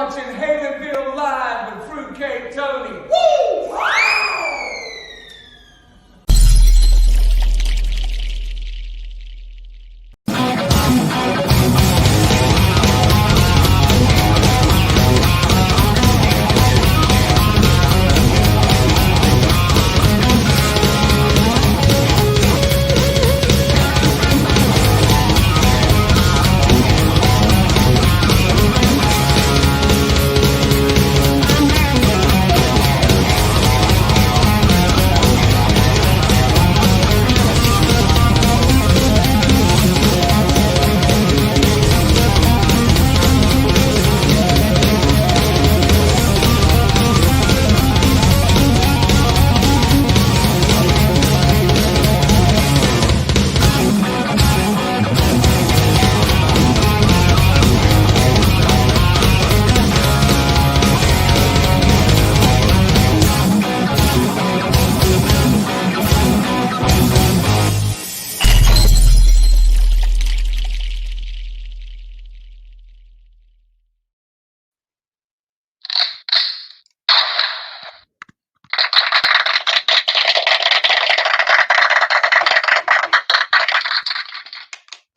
watching HALENVILLE Live with Fruitcake Tony. Woo!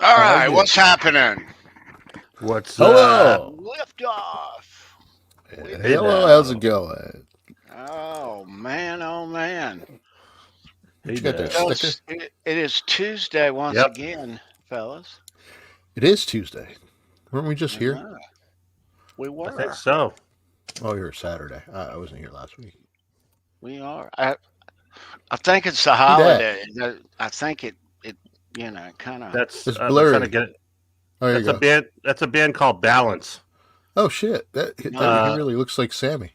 All right, what's happening? What's Lift off. Hello, how's it going? Oh man, oh man. What you got there, sticker? It is Tuesday once again, fellas. It is Tuesday. Weren't we just here? We were. I think so. Oh, you're Saturday. I wasn't here last week. We are. I think it's the holiday. I think it kind of. That's it's blurry. Trying to get it. Oh, that's a band. That's a band called Balance. Oh shit! That he really looks like Sammy.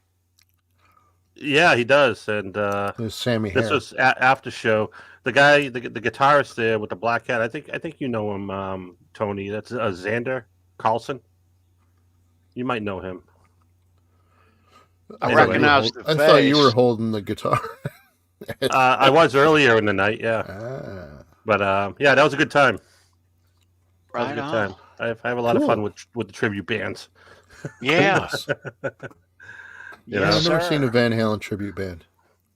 Yeah, he does. And There's Sammy. This was after show. The guy, the guitarist there with the black hat. I think you know him, Tony. That's Xander Carlson. You might know him. I recognize the face. I thought you were holding the guitar. I was earlier in the night. Yeah. But yeah, that was a good time. Right, that was a good time. I have a lot of fun with the tribute bands. Yeah. I've never seen a Van Halen tribute band.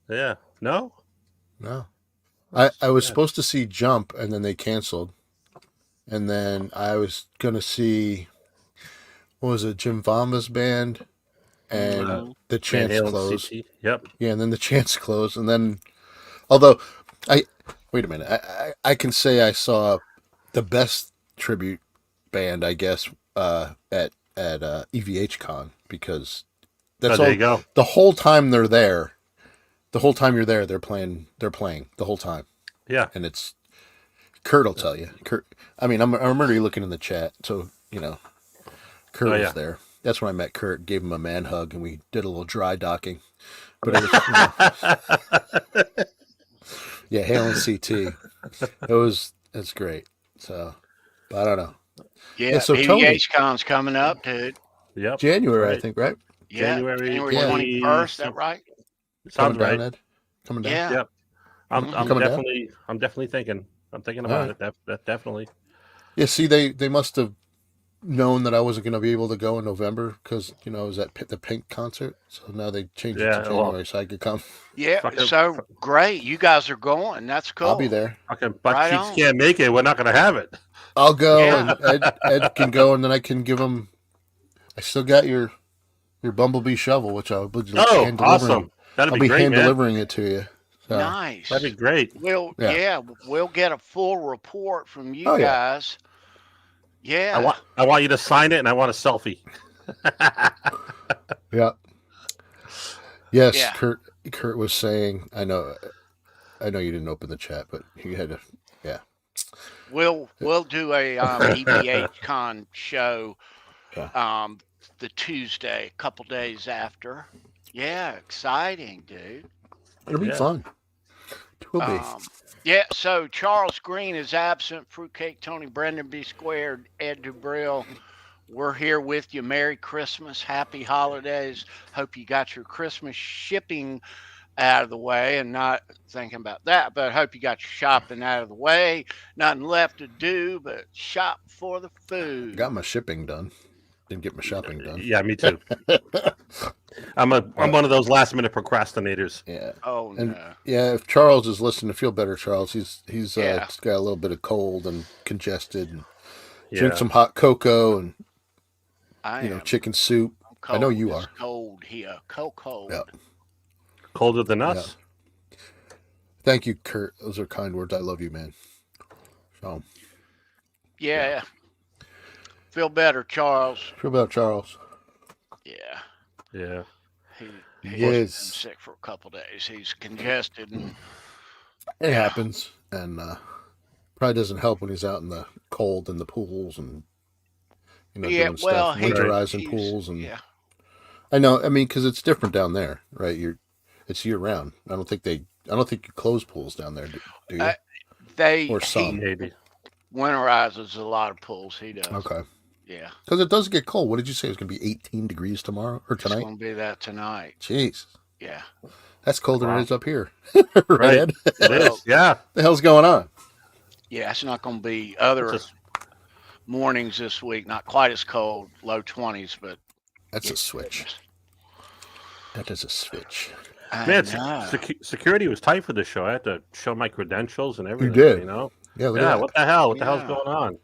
Yeah. No. I was supposed to see Jump, and then they canceled. And then I was gonna see, what was it, Jim Vama's band, and the Chance closed. CT. Yep. Yeah, and then the Chance closed, and then, although wait a minute, I can say I saw the best tribute band, I guess, at EVH Con, because that's there you go. The whole time they're there, the whole time you're there, they're playing the whole time. Yeah, and it's Kurt will tell you. Kurt, I mean, I remember you looking in the chat, so Kurt was there. That's when I met Kurt, gave him a man hug, and we did a little dry docking. But it was, yeah, Halen CT. It's great. So, but I don't know. Yeah, so PVH Con's coming up, dude. Yep. January, right. I think, right? Yeah, January 21st. Is that right? Sounds right. Ed? Coming down. Yeah. Yep. I'm definitely thinking. I'm thinking about it. That definitely. Yeah. See, they must have known that I wasn't going to be able to go in November because I was at the Pink concert. So now they changed it to January so I could come. Yeah. So great. You guys are going. That's cool. I'll be there. Okay, but Cheeks can't make it. We're not going to have it. I'll go, and Ed can go, and then I can give him. I still got your Bumblebee shovel, which I'll be hand delivering. Awesome! That'd be great, hand delivering it to you. So. Nice. That'd be great. We'll get a full report from you guys. Yeah. I want you to sign it, and I want a selfie. Yeah. Yes, yeah. Kurt was saying. I know you didn't open the chat, but you had to. Yeah. We'll do a EVH Con show the Tuesday, a couple days after. Yeah, exciting, dude. It'll be fun. It will be. Yeah, so Charles Greene is absent. Fruitcake Tony, Brendan B. Squared, Ed Dubril. We're here with you. Merry Christmas. Happy holidays. Hope you got your Christmas shipping out of the way, and not thinking about that, but hope you got your shopping out of the way. Nothing left to do but shop for the food. Got my shipping done. didn't get my shopping done. Yeah, me too. I'm one of those last minute procrastinators. Yeah. Oh And no. yeah, if Charles is listening, feel better, Charles. He's Yeah. got a little bit of cold and congested, and Yeah. drink some hot cocoa and I am chicken soup. cold. I know you It's are. cold here. Cold. Yeah. Colder than us. Thank you, Kurt. Those are kind words. I love you, man. So Yeah. Feel better, Charles. feel better, Charles. Yeah. Yeah. He's Yes. been sick for a couple days. He's congested and It happens, and probably doesn't help when he's out in the cold and the pools and doing stuff, winterizing pools and. yeah. I know. I mean, because it's different down there, right? It's year round. I don't think you close pools down there, do you? Or some. Maybe. Winterizes a lot of pools. He does. Okay. Yeah. Because it does get cold. What did you say? It was going to be 18 degrees tomorrow or It's tonight? going to be that tonight. Jeez. Yeah. That's colder than it is up here. Right. Ed? It is. Yeah. The hell's going on? Yeah, it's not going to be other mornings this week. Not quite as cold, low 20s, but That's a switch. That is a switch. Man, security was tight for the show. I had to show my credentials and everything. did? You know? Yeah, look Yeah. at that. What the hell? What the Yeah. hell's going on?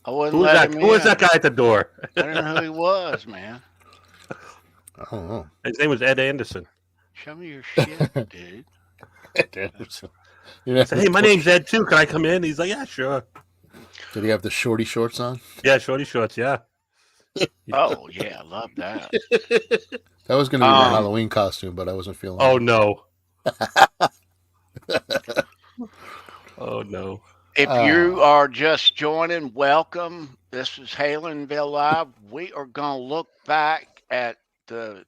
I wouldn't Who was let that? him Who was in. that guy at the door? I don't know who he was, man. I don't know. His name was Ed Anderson. Show me your shit, dude. You know, I said, "Hey, my name's Ed too. Can I come in?" He's like, "Yeah, sure." did he have the shorty shorts on? Yeah, shorty shorts. Yeah. Oh, yeah, I love that. That was going to be my Halloween costume, but I wasn't feeling Oh it. no. Oh no. If you are just joining, welcome. This is HALENVILLE Live. We are going to look back at the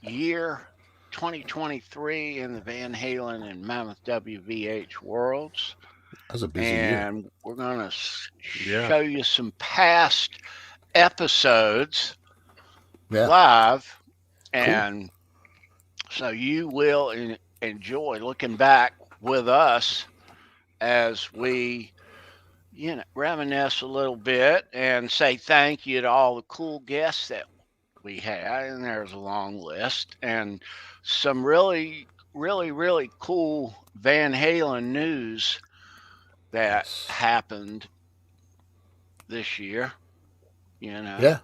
year 2023 in the Van Halen and Mammoth WVH worlds. That was a busy year. And we're going to show you some past episodes live. And so you will enjoy looking back with us as we, reminisce a little bit and say thank you to all the cool guests that we had. And there's a long list and some really, really, really cool Van Halen news that happened this year. Yeah.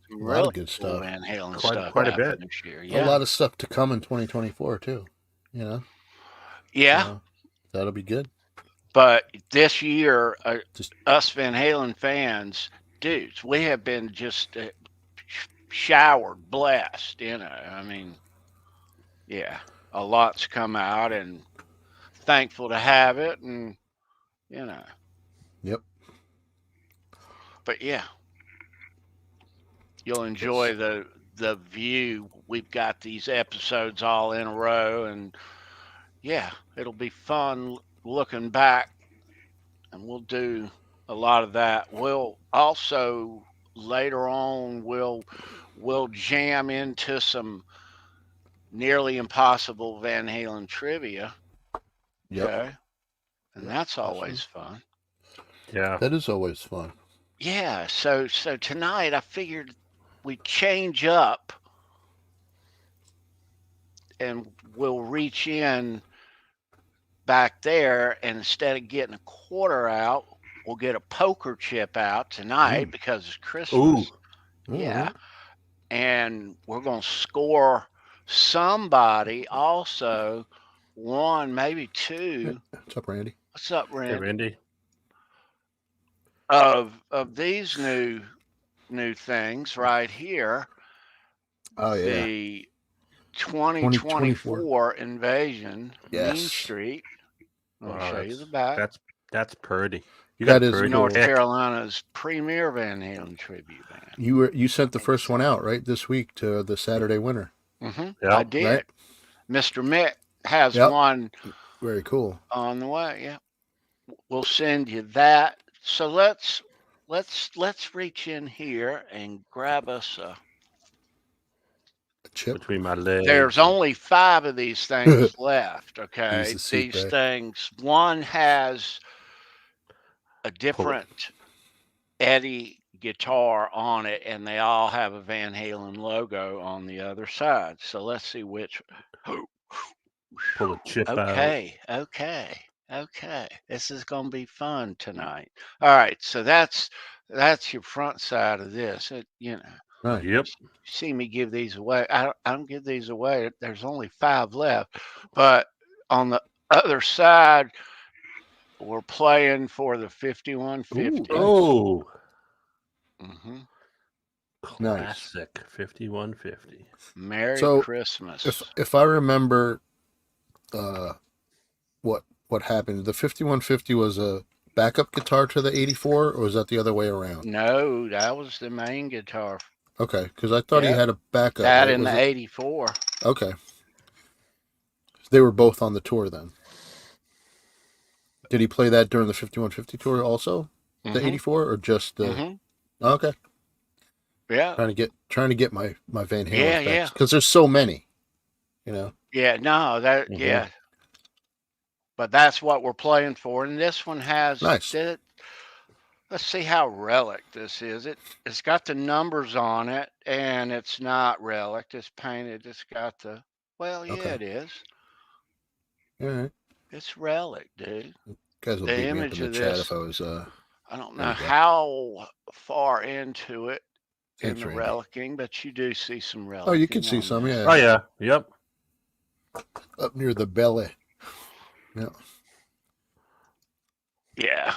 Some A lot of good stuff. Van Halen Quite stuff a happened bit. this year. A lot of stuff to come in 2024 too. Yeah. That'll be good. But this year, us Van Halen fans, dudes, we have been just showered, blessed. I mean, a lot's come out, and thankful to have it, and Yep. But you'll enjoy the view. We've got these episodes all in a row, and it'll be fun looking back, and we'll do a lot of that. We'll also later on we'll jam into some nearly impossible Van Halen trivia. Yep. Okay, and that's always fun. Yeah. That is always fun. Yeah. So tonight I figured we'd change up, and we'll reach in back there, and instead of getting a quarter out, we'll get a poker chip out tonight because it's Christmas. Ooh. Yeah. And we're going to score somebody also, one, maybe two. What's up, Randy? What's up, Randy? Hey, Randy. Of these new things right here. Oh, yeah. The 2024 Invasion, Yes. Main Street. I'll Wow, show you the back. That's Purdy. You That got is Purdy. North cool. Carolina's premier Van Halen tribute band. You sent the first one out, right, this week to the Saturday winner. Mm-hmm. Yeah, I did. right. Mr. Mick has Yep. one Very cool. on the way. Yeah, we'll send you that. So let's reach in here and grab us a. Chip. between my legs. There's only 5 of these things left. Okay, Use the seat these back. things. One has a different Eddie guitar on it, and they all have a Van Halen logo on the other side. So let's see which. Pull a chip out. Okay. This is gonna be fun tonight. All right, so that's your front side of this. Right. Yep. You see me give these away. I don't give these away. There's only 5 left, but on the other side, we're playing for the 5150. Oh, Mm-hmm. classic 5150. Merry Christmas. If I remember, what happened? The 5150 was a backup guitar to the 84, or was that the other way around? No, that was the main guitar. Okay, because I thought he had a backup. That in the 84. Okay. They were both on the tour then. Did he play that during the 5150 tour also? The 84 or just the Okay. Yeah. Trying to get my Van Halen Yeah. Because there's so many, Yeah, no, that yeah. But that's what we're playing for. And this one has Nice. Let's see how relic this is. It's got the numbers on it, and it's not relic. It's painted. It's got the it is. All right. It's relic, dude. Guys will The beat me up image in of the chat this, if I was I don't know how far into it in Thanks, the Randy. relicing, but you do see some relic. Oh, you can see some, yeah. Oh yeah. Yep. Up near the belly. Yeah. Yeah.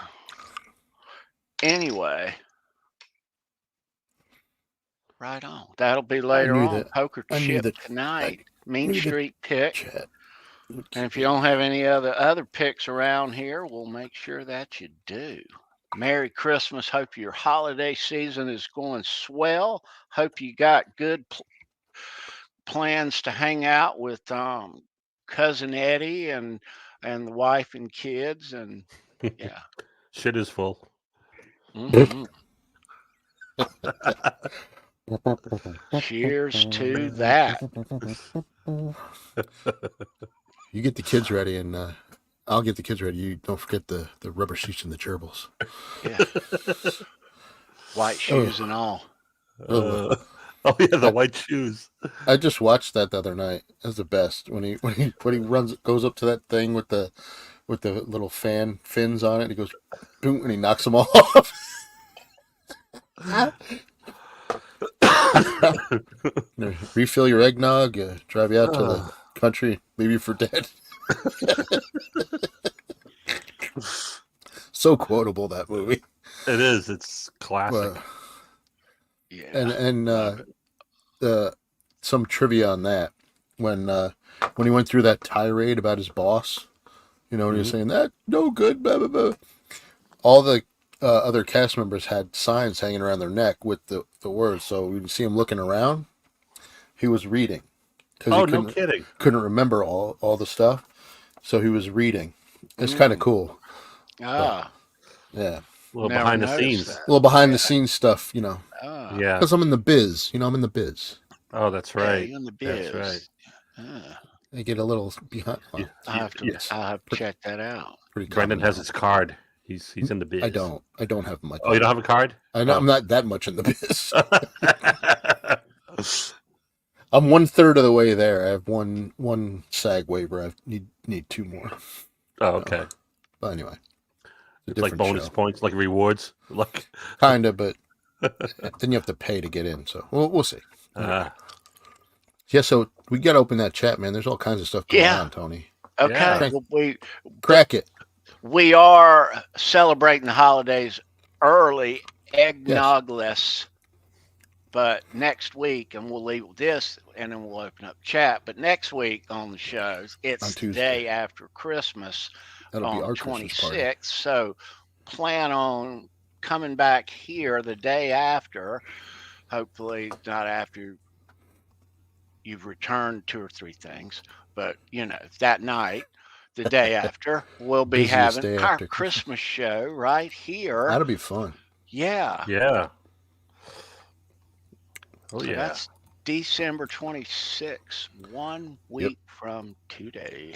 Anyway. Right on. That'll be later on. Poker chip tonight. Mean Street pick. Chat. And if you don't have any other picks around here, we'll make sure that you do. Merry Christmas. Hope your holiday season is going swell. Hope you got good plans to hang out with cousin Eddie and the wife and kids, and yeah. Shit is full. Cheers to that. You get the kids ready, and I'll get the kids ready. You don't forget the rubber sheets and the gerbils. Yeah. White shoes and all. Oh yeah, the white shoes. I just watched that the other night. That's the best when he goes up to that thing with the little fins on it. He goes boom, and he knocks them all off. Refill your eggnog. Drive you out to the country. Leave you for dead. So quotable, that movie. It is. It's classic. Yeah. And some trivia on that when he went through that tirade about his boss, when he was saying that no good, blah blah blah. All the other cast members had signs hanging around their neck with the words, so you can see him looking around. He was reading. No kidding. Couldn't remember all the stuff, so he was reading. It's kind of cool. Ah. But, yeah. A little behind the scenes. A little behind the scenes stuff, Ah. Yeah. Because I'm in the biz. I'm in the biz. Oh, that's right. Yeah, you're in the biz. That's right. Ah. They get a little behind. Well, I'll have to check that out. pretty Brendan common has now. his card. He's in the biz. I don't have my. Oh, you don't have a card? I'm not that much in the biz. I'm 1/3 of the way there. I have one SAG waiver. I need 2 more. Oh, okay. But anyway, It's like bonus points, like rewards, like kind of, but then you have to pay to get in. So we'll see. Yeah, so we got to open that chat, man. There's all kinds of stuff going on, Tony. Okay, Yeah. well, Crack it. we are celebrating the holidays early, eggnogless. But next week, and we'll leave this, and then we'll open up chat. But next week on the shows, it's the day after Christmas. That'll be on our the Christmas party. 26th. So plan on coming back here the day after. Hopefully not after you've returned 2 or 3 things, but that night, the day after, we'll be Busiest having day our after Christmas show right here. That'll be fun. Yeah. yeah. Oh So yeah. that's December 26th, 1 week from today.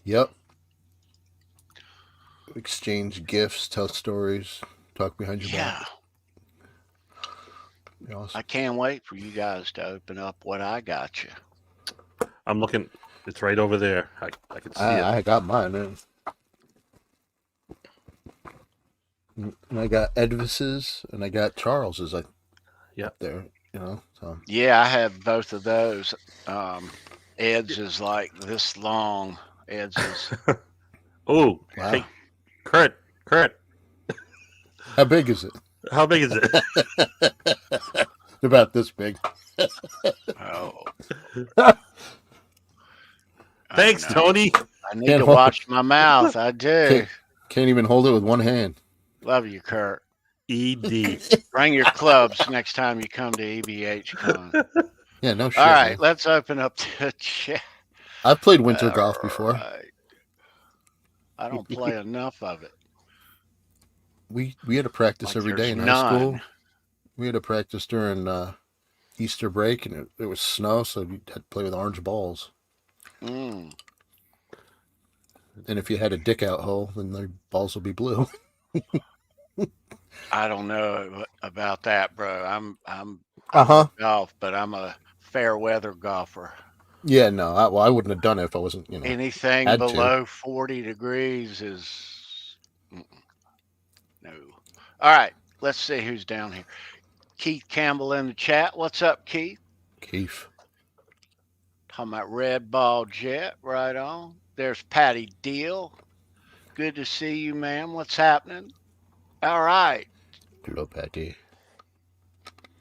Yep. Exchange gifts, tell stories, talk behind your back. Awesome. I can't wait for you guys to open up what I got you. I'm looking. It's right over there. I can see it. I got mine, man. And I got Edvis's and I got Charles's. Yeah. There, So. Yeah, I have both of those. Ed's is like this long. Ed's is. Oh, Wow. hey, Kurt. How big is it? How big is it? About this big. Oh. Thanks, Tony. I need to watch my mouth. I do. Can't even hold it with one hand. Love you, Kurt. ED. Bring your clubs next time you come to EBH Con. Yeah, no shit. All right, man. let's open up the chat. I've played winter golf before. Right. I don't play enough of it. We had to practice every day in high school. We had to practice during Easter break, and it was snow, so you had to play with orange balls. Mm. And if you had a dick out hole, then the balls will be blue. I don't know about that, bro. I'm golf, but I'm a fair weather golfer. Yeah, no, I wouldn't have done it if I wasn't, Anything below 40 degrees is no. All right, let's see who's down here. Keith Campbell in the chat. What's up, Keith? Keith. Talking about Red Ball Jet. Right on. There's Patty Deal. Good to see you, ma'am. What's happening? All right. Hello, Patty.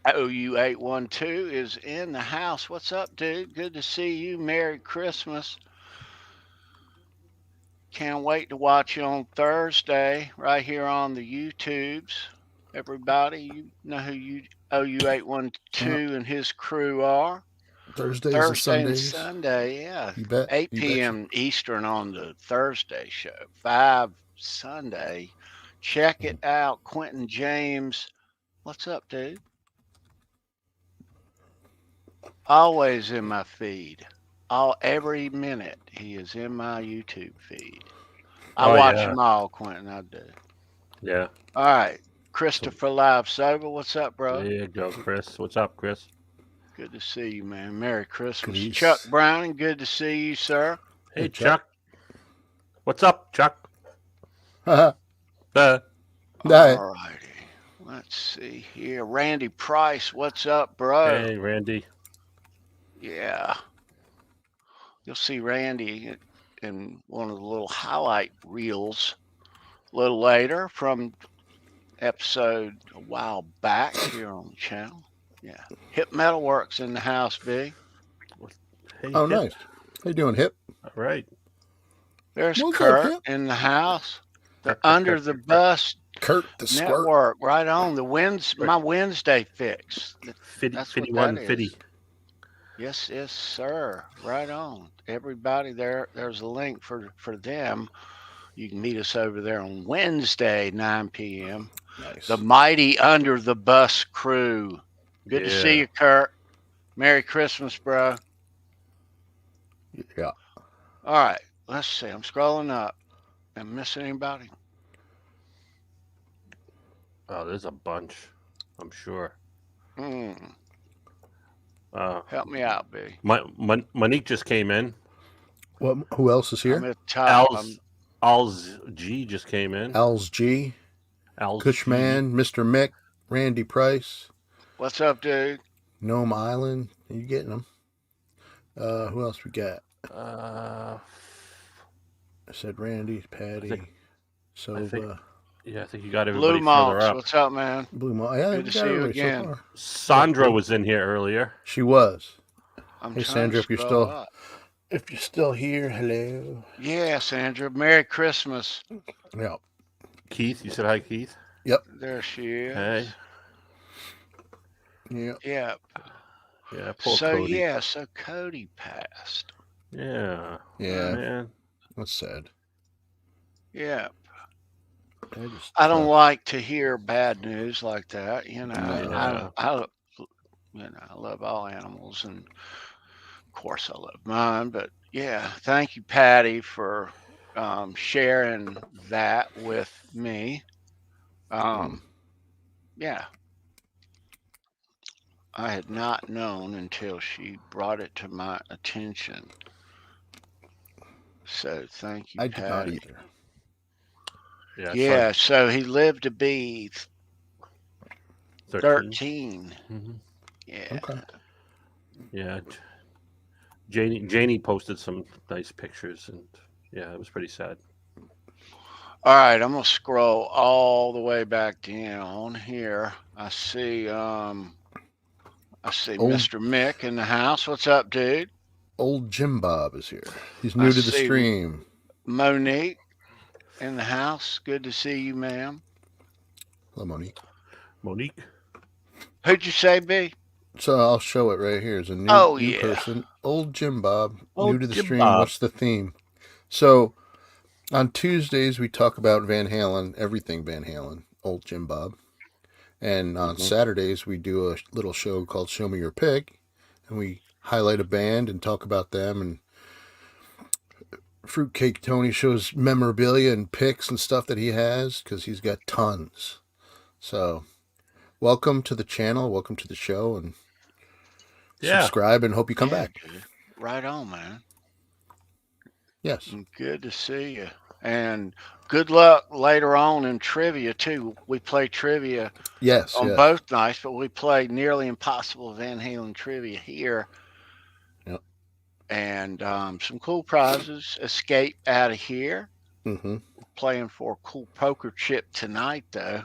OU812 is in the house. What's up, dude? Good to see you. Merry Christmas. Can't wait to watch you on Thursday right here on the YouTubes. Everybody, you know who OU812 and his crew are. Thursday and Sundays. Sunday, yeah. You bet. 8 p.m. Eastern on the Thursday show. 5 Sunday. Check it out. Quentin James. What's up, dude? Always in my feed. Every minute he is in my YouTube feed. I watch them all, Quentin. I do. Yeah. All right. Christopher Live Sober. What's up, bro? There you go, Chris. What's up, Chris? Good to see you, man. Merry Christmas. Peace. Chuck Browning, good to see you, sir. Hey, Chuck. What's up, Chuck? All righty. Let's see here. Randy Price, what's up, bro? Hey, Randy. Yeah. You'll see Randy in one of the little highlight reels a little later from episode a while back here on the channel. Yeah. Hip Metalworks in the house, B. Hey, Oh, Hip. nice. How you doing, Hip? All right. There's What's Kurt up, Hip? in the house. The Under the Bus Kurt the Squirt. Network, right on. My Wednesday fix. That's what that is. 5150. Yes, sir. Right on. Everybody there's a link for them. You can meet us over there on Wednesday, 9 p.m. Nice. The mighty Under the Bus crew. Good to see you, Kurt. Merry Christmas, bro. Yeah. All right. Let's see. I'm scrolling up. Am I missing anybody? Oh, there's a bunch, I'm sure. Help me out, B. Monique just came in. What? Who else is here? I'm at the top. Al's G just came in. Al's G. Al's Cushman, Mr. Mick, Randy Price. What's up, dude? Gnome Island. Are you getting them? Who else we got? I I said Randy, Patty, Sova. I think you got everybody Blue further Moss. up. What's up, man? Blue Mall. Yeah, Good to see you again. Sandra was in here earlier. She was. I'm Hey, trying Sandra, to scroll up. if you're still here, hello. Yeah, Sandra. Merry Christmas. Yeah. Keith, you said hi, Keith. There she is. Hey. Yeah. Yeah. Yeah, poor Cody. So Cody passed. Yeah. Yeah. Man. That's sad. Yeah. I don't like to hear bad news like that. You know, No. I love all animals, and of course I love mine. But yeah, thank you, Patty, for sharing that with me. Yeah. I had not known until she brought it to my attention. So thank you, I did not Patty. either. Yeah, so he lived to be 13. Mm-hmm. Yeah. Okay. Yeah. Janie posted some nice pictures, and yeah, it was pretty sad. All right, I'm gonna scroll all the way back down here. I see Mr. Mick in the house. What's up, dude? Old Jim Bob is here. He's new to the stream. Monique in the house. Good to see you, ma'am. Hello, Monique. Monique. Who'd you say, B? So I'll show it right here. It's a new person. Old Jim Bob. New to the stream. Bob. What's the theme? So on Tuesdays we talk about Van Halen, everything Van Halen. Old Jim Bob. And on Saturdays we do a little show called Show Me Your Pick, and we highlight a band and talk about them. And Fruitcake Tony shows memorabilia and picks and stuff that he has, because he's got tons. So welcome to the channel, welcome to the show, and subscribe, and hope you come back. Right on, man. Yes. Good to see you. And good luck later on in trivia, too. We play trivia on both nights, but we play Nearly Impossible Van Halen trivia here. Yep. And some cool prizes. Escape out of here. Mm-hmm. Playing for a cool poker chip tonight, though.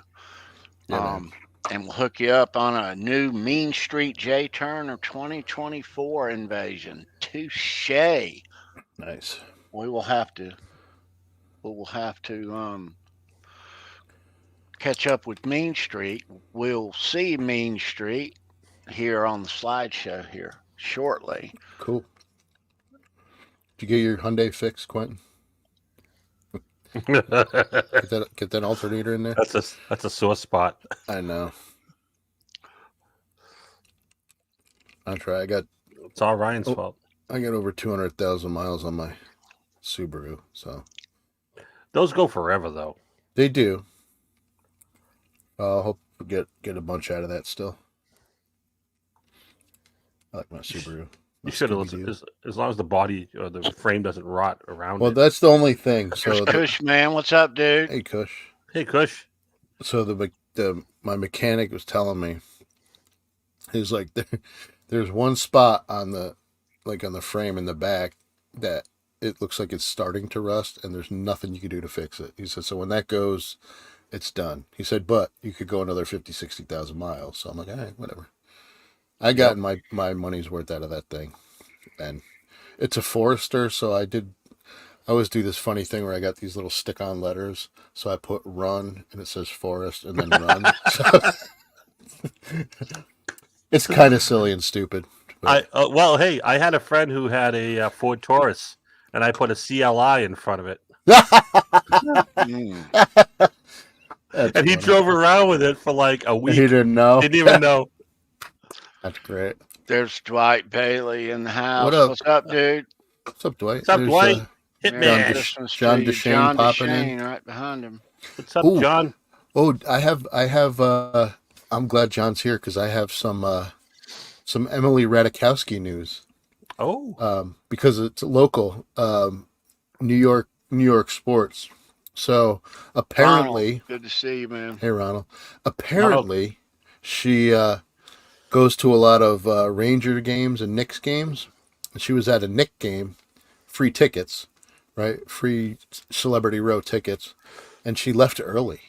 Yeah, and we'll hook you up on a new Mean Street J Turner 2024 invasion. Touche. Nice. We will have to catch up with Mean Street. We'll see Mean Street here on the slideshow here shortly. Cool. Did you get your Hyundai fixed, Quentin? get that alternator in there. That's a sore spot. I know. I'll try. It's all Ryan's fault. I got over 200,000 miles on my Subaru, so those go forever, though. They do. I'll hope we get a bunch out of that still. I like my Subaru. You should have listened. As long as the body or the frame doesn't rot around it. Well, that's the only thing. So Kush, man, what's up, dude? Hey, Kush. Hey, Kush. So my mechanic was telling me, he's like, there's one spot on the frame in the back that it looks like it's starting to rust, and there's nothing you can do to fix it. He said, so when that goes, it's done. He said, but you could go another 50, 60,000 miles. So I'm like, all right, whatever. I got my money's worth out of that thing. And it's a Forester, so I always do this funny thing where I got these little stick-on letters. So I put run, and it says Forest, and then run. It's kind of silly and stupid. Well, hey, I had a friend who had a Ford Taurus, and I put a CLI in front of it. And he drove around with it for like a week. He didn't know. Didn't even know. That's great. There's Dwight Bailey in the house. What up? What's up, dude? What's up, Dwight? What's up, Dwight? Hitman. John Deshane popping in right behind him. What's up, John? Oh, I have. I'm glad John's here because I have some Emily Ratajkowski news. Oh. Because it's local, New York sports. So apparently, Ronald, good to see you, man. Hey, Ronald. Apparently, she goes to a lot of Ranger games and Knicks games. She was at a Knicks game, free tickets, right? Free Celebrity Row tickets, and she left early.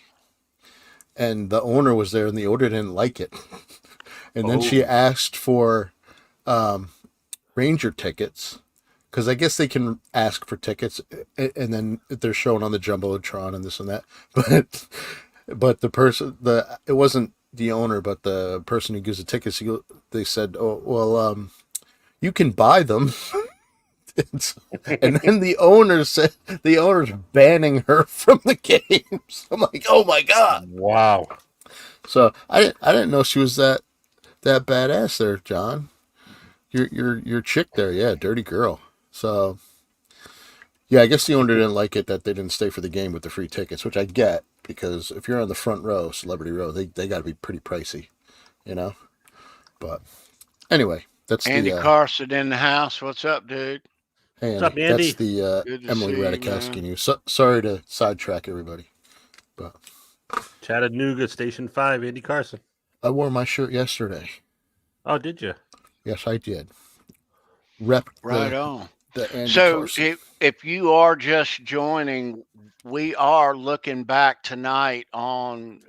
And the owner was there, and the owner didn't like it. And then she asked for Ranger tickets, because I guess they can ask for tickets, and then they're shown on the Jumbotron and this and that. But the person, it wasn't the owner, but the person who gives the tickets, they said, "Oh, well, you can buy them." And then the owner's banning her from the games. I'm like, oh my god! Wow. So I didn't know she was that badass there, John. Your chick there, yeah, dirty girl. So yeah, I guess the owner didn't like it that they didn't stay for the game with the free tickets, which I get, because if you're on the front row, Celebrity Row, they got to be pretty pricey, you know. But anyway, that's Andy Carson in the house. What's up, dude? Hey, What's up, Andy? that's the Good to Emily see you, Radikowski man. news. Sorry to sidetrack everybody, but Chattanooga Station 5, Andy Carson. I wore my shirt yesterday. Oh, did you? Yes, I did. Rep Right on. the Andy So Carson. if you are just joining, we are looking back tonight on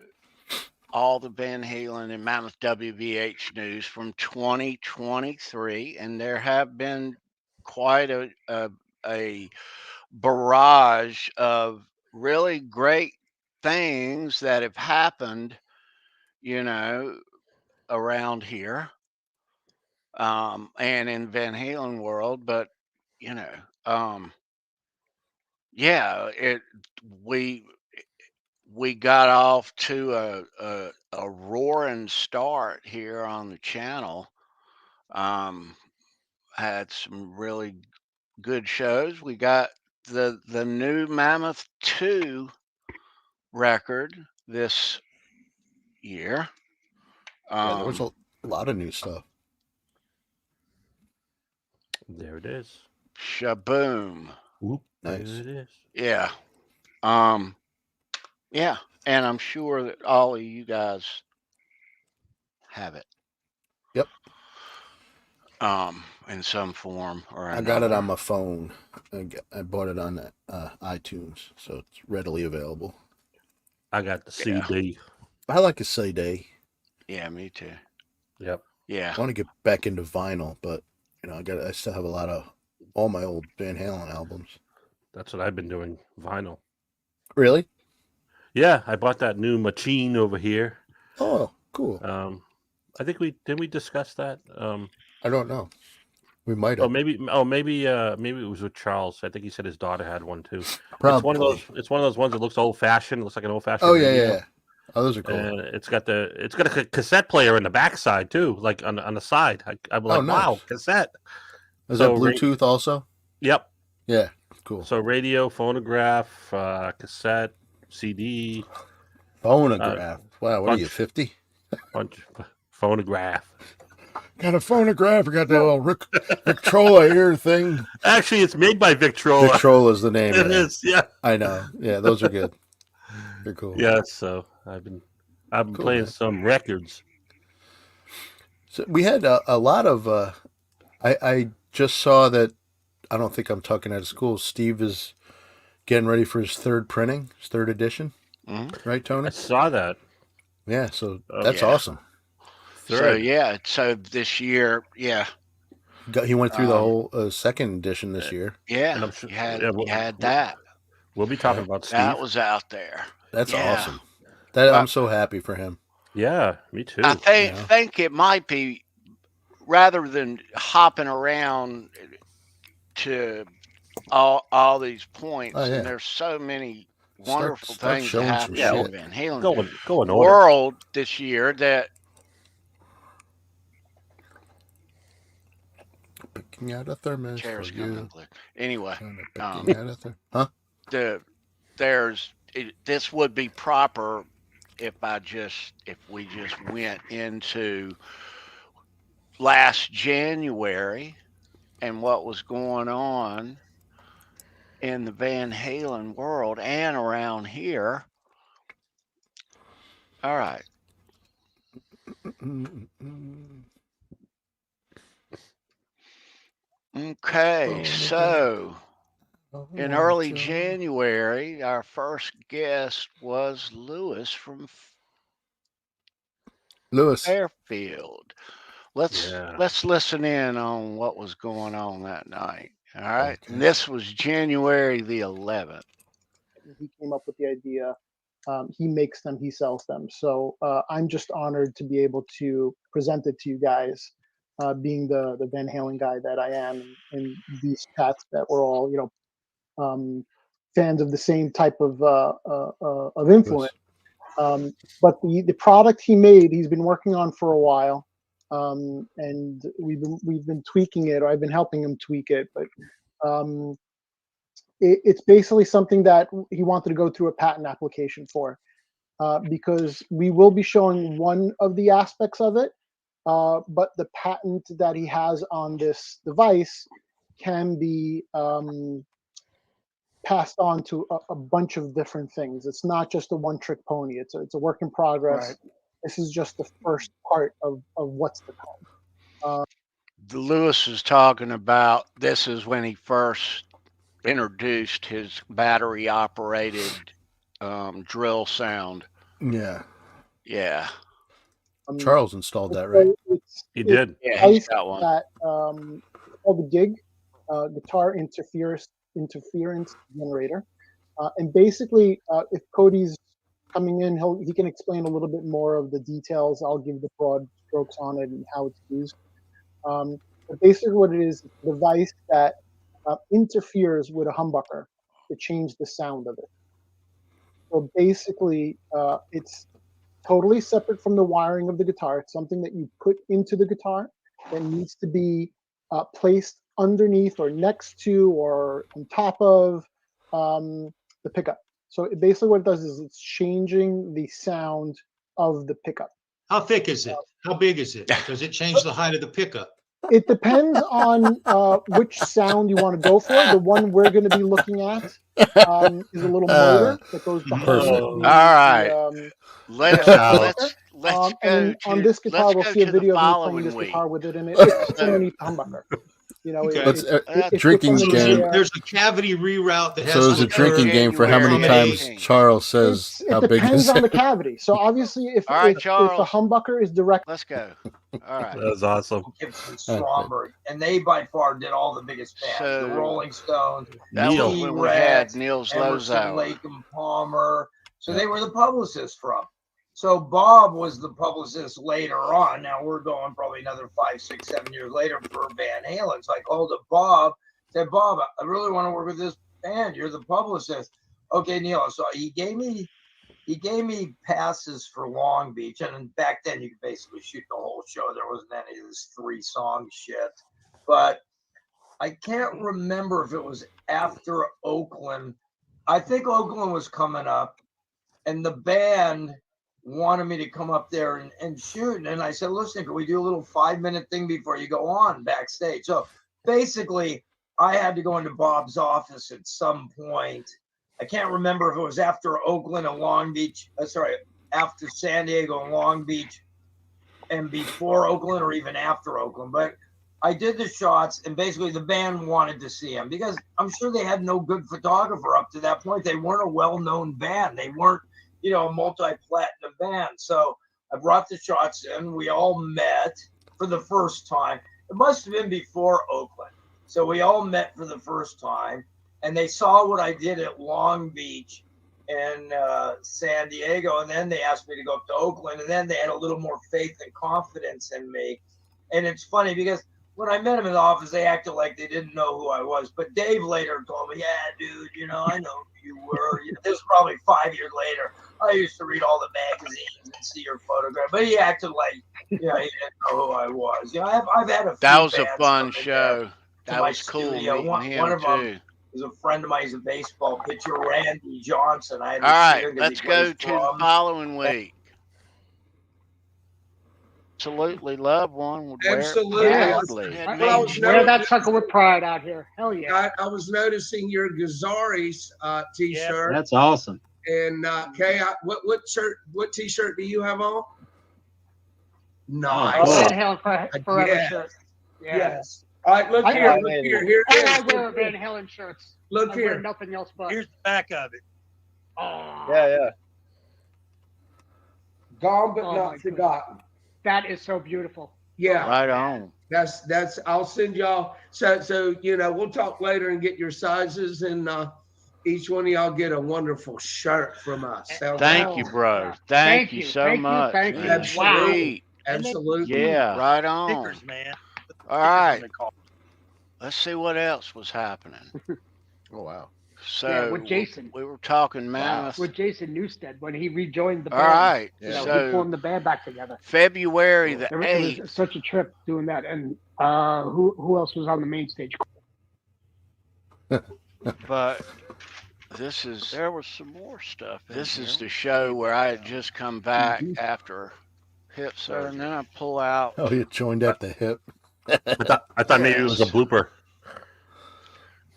all the Van Halen and Mammoth WVH news from 2023, and there have been quite a barrage of really great things that have happened, around here, and in Van Halen world. But you know, yeah, we we got off to a roaring start here on the channel. Had some really good shows. We got the new Mammoth 2 record this year. Yeah, there was a lot of new stuff. There it is. Shaboom. Whoop. Nice. There it is. Yeah. Yeah, and I'm sure that all of you guys have it. Yep. In some form or another. I got it on my phone. I bought it on iTunes, so it's readily available. I got the CD. I like a CD. Yeah, me too. Yep. Yeah. I want to get back into vinyl, but I still have a lot of all my old Van Halen albums. That's what I've been doing, vinyl. Really? Yeah, I bought that new machine over here. Oh, cool. I think we discuss that. I don't know. We might have. Maybe it was with Charles. I think he said his daughter had one too. Probably. It's one of those ones that looks old fashioned. It looks like an old fashioned. Oh yeah. Oh, those are cool. And it's got a cassette player in the backside too, like on the side. I'm like, nice. Wow, cassette. Is that Bluetooth also? Yep. Yeah, cool. So radio, phonograph, cassette, CD. Phonograph. Wow, what are you, 50? Phonograph. Got a phonograph. I got that little Victrola ear thing. Actually, it's made by Victrola. Victrola is the name. It is, yeah. I know. Yeah, those are good. They're cool. Yeah, so I've been cool, playing man. Some records. So we had a lot of. I just saw that. I don't think I'm talking out of school. Steve is getting ready for his third printing, his third edition. Mm-hmm. Right, Tony? I saw that. Yeah, so that's awesome. So this year, he went through the whole second edition this year. Yeah, and I'm sure, you had that. We'll be talking about Steve. That was out there. That's awesome. I'm so happy for him. Yeah, me too. I think it might be, rather than hopping around to all these points, and there's so many wonderful things that happen in Van Halen going world this year that picking out a thermos chairs for you. Anyway, this would be proper if we just went into last January and what was going on in the Van Halen world and around here. All right. Okay, so in early January, our first guest was Lewis from Fairfield. Let's listen in on what was going on that night. All right. Okay. And this was January the 11th. He came up with the idea. He makes them, he sells them. So I'm just honored to be able to present it to you guys, being the Van Halen guy that I am, in these chats that we're all, fans of the same type of influence. But the product he made, he's been working on for a while. And we've been tweaking it, or I've been helping him tweak it, but it's basically something that he wanted to go through a patent application for, because we will be showing one of the aspects of it, but the patent that he has on this device can be passed on to a bunch of different things. It's not just a one-trick pony. It's a work in progress. Right. This is just the first part of what's to come. Lewis is talking about this is when he first introduced his battery operated drill sound. Yeah. Yeah. Charles installed that, right? He did. Yeah, he's got one. That called the gig, guitar interference generator, and basically, if Cody's coming in, he can explain a little bit more of the details. I'll give the broad strokes on it and how it's used. But basically, what it is a device that interferes with a humbucker to change the sound of it. So basically, it's totally separate from the wiring of the guitar. It's something that you put into the guitar that needs to be placed underneath or next to or on top of the pickup. So basically what it does is it's changing the sound of the pickup. How thick is it? How big is it? Does it change the height of the pickup? It depends on which sound you want to go for. The one we're going to be looking at is a little motor that goes behind. Perfect. All right. Let's go and to, on this guitar, let's we'll go see a to the video of me playing following this week. guitar with it in it. It's underneath the humbucker. You know, Okay. it's Drinking different game. there. There's a cavity reroute that has. So it's a drinking game for how many January times 18th. Charles says It how big depends is on the it? cavity. So obviously, if All right, if the Charles. humbucker is direct, Let's go. All right. That was awesome. Gibson Stromberg, and they by far did all the biggest bands. So- the Rolling Stones, That Neil. was when we had Neil's Emerson, Lozower. Lake and Palmer. So they were the publicists from. So Bob was the publicist later on. Now we're going probably another 5, 6, 7 years later for Van Halen. So I called up Bob, said, Bob, I really want to work with this band. You're the publicist. Okay, Neil. So he gave me passes for Long Beach. And back then you could basically shoot the whole show. There wasn't any of this 3-song shit. But I can't remember if it was after Oakland. I think Oakland was coming up, and the band wanted me to come up there and shoot. And I said, listen, can we do a little 5-minute thing before you go on backstage? So basically, I had to go into Bob's office at some point. I can't remember if it was after Oakland and Long Beach. After San Diego and Long Beach, and before Oakland, or even after Oakland. But I did the shots, and basically the band wanted to see him because I'm sure they had no good photographer up to that point. They weren't a well-known band. They weren't, a multi-platinum band. So I brought the shots in. We all met for the first time. It must have been before Oakland. So we all met for the first time, and they saw what I did at Long Beach and San Diego. And then they asked me to go up to Oakland, and then they had a little more faith and confidence in me. And it's funny because when I met him in the office, they acted like they didn't know who I was. But Dave later told me, yeah, dude, I know who you were. This is probably 5 years later. I used to read all the magazines and see your photograph. But he acted like, he didn't know who I was. I've had a few That was a bands fun come in show. there That to my was cool studio. meeting One him of them too. is a friend of mine. He's a baseball pitcher, Randy Johnson. I had All to see right, him 'cause let's he go plays to the drums. following week. Absolutely love one. Would wear it Absolutely. proudly. Well, I was Wear that sucker with pride out here. Hell yeah. I was noticing your Gazaris t-shirt. That's awesome. And Kay, what t-shirt do you have on? Nice. Oh, Van Halen forever Yes. shirt. Yeah. Yes. All right, look here. Look here. Here And I it wear is. Van Halen shirts. Look I wear here. nothing else but. Here's the back of it. Oh, yeah. Gone but Oh, my not goodness. forgotten. that is so beautiful. Yeah. Right on. That's I'll send y'all so we'll talk later and get your sizes, and each one of y'all get a wonderful shirt from us. Sounds Thank good? you, bro. Yeah. Thank Thank you you, so thank you, much. thank you. man. Wow. Sweet. Absolutely. Yeah, right on. Stickers, man. All right. Let's see what else was happening. Oh wow. So Yeah, with Jason. we were talking Mammoth. With Jason Newstead when he rejoined the All band. right. We So formed the band back together. February the It was 8th. such a trip doing that. And who else was on the main stage? But there was some more stuff. This is the show where I had just come back after hip, sir, and then I pull out. Oh, you joined at the hip. I thought maybe it was a Yes. blooper.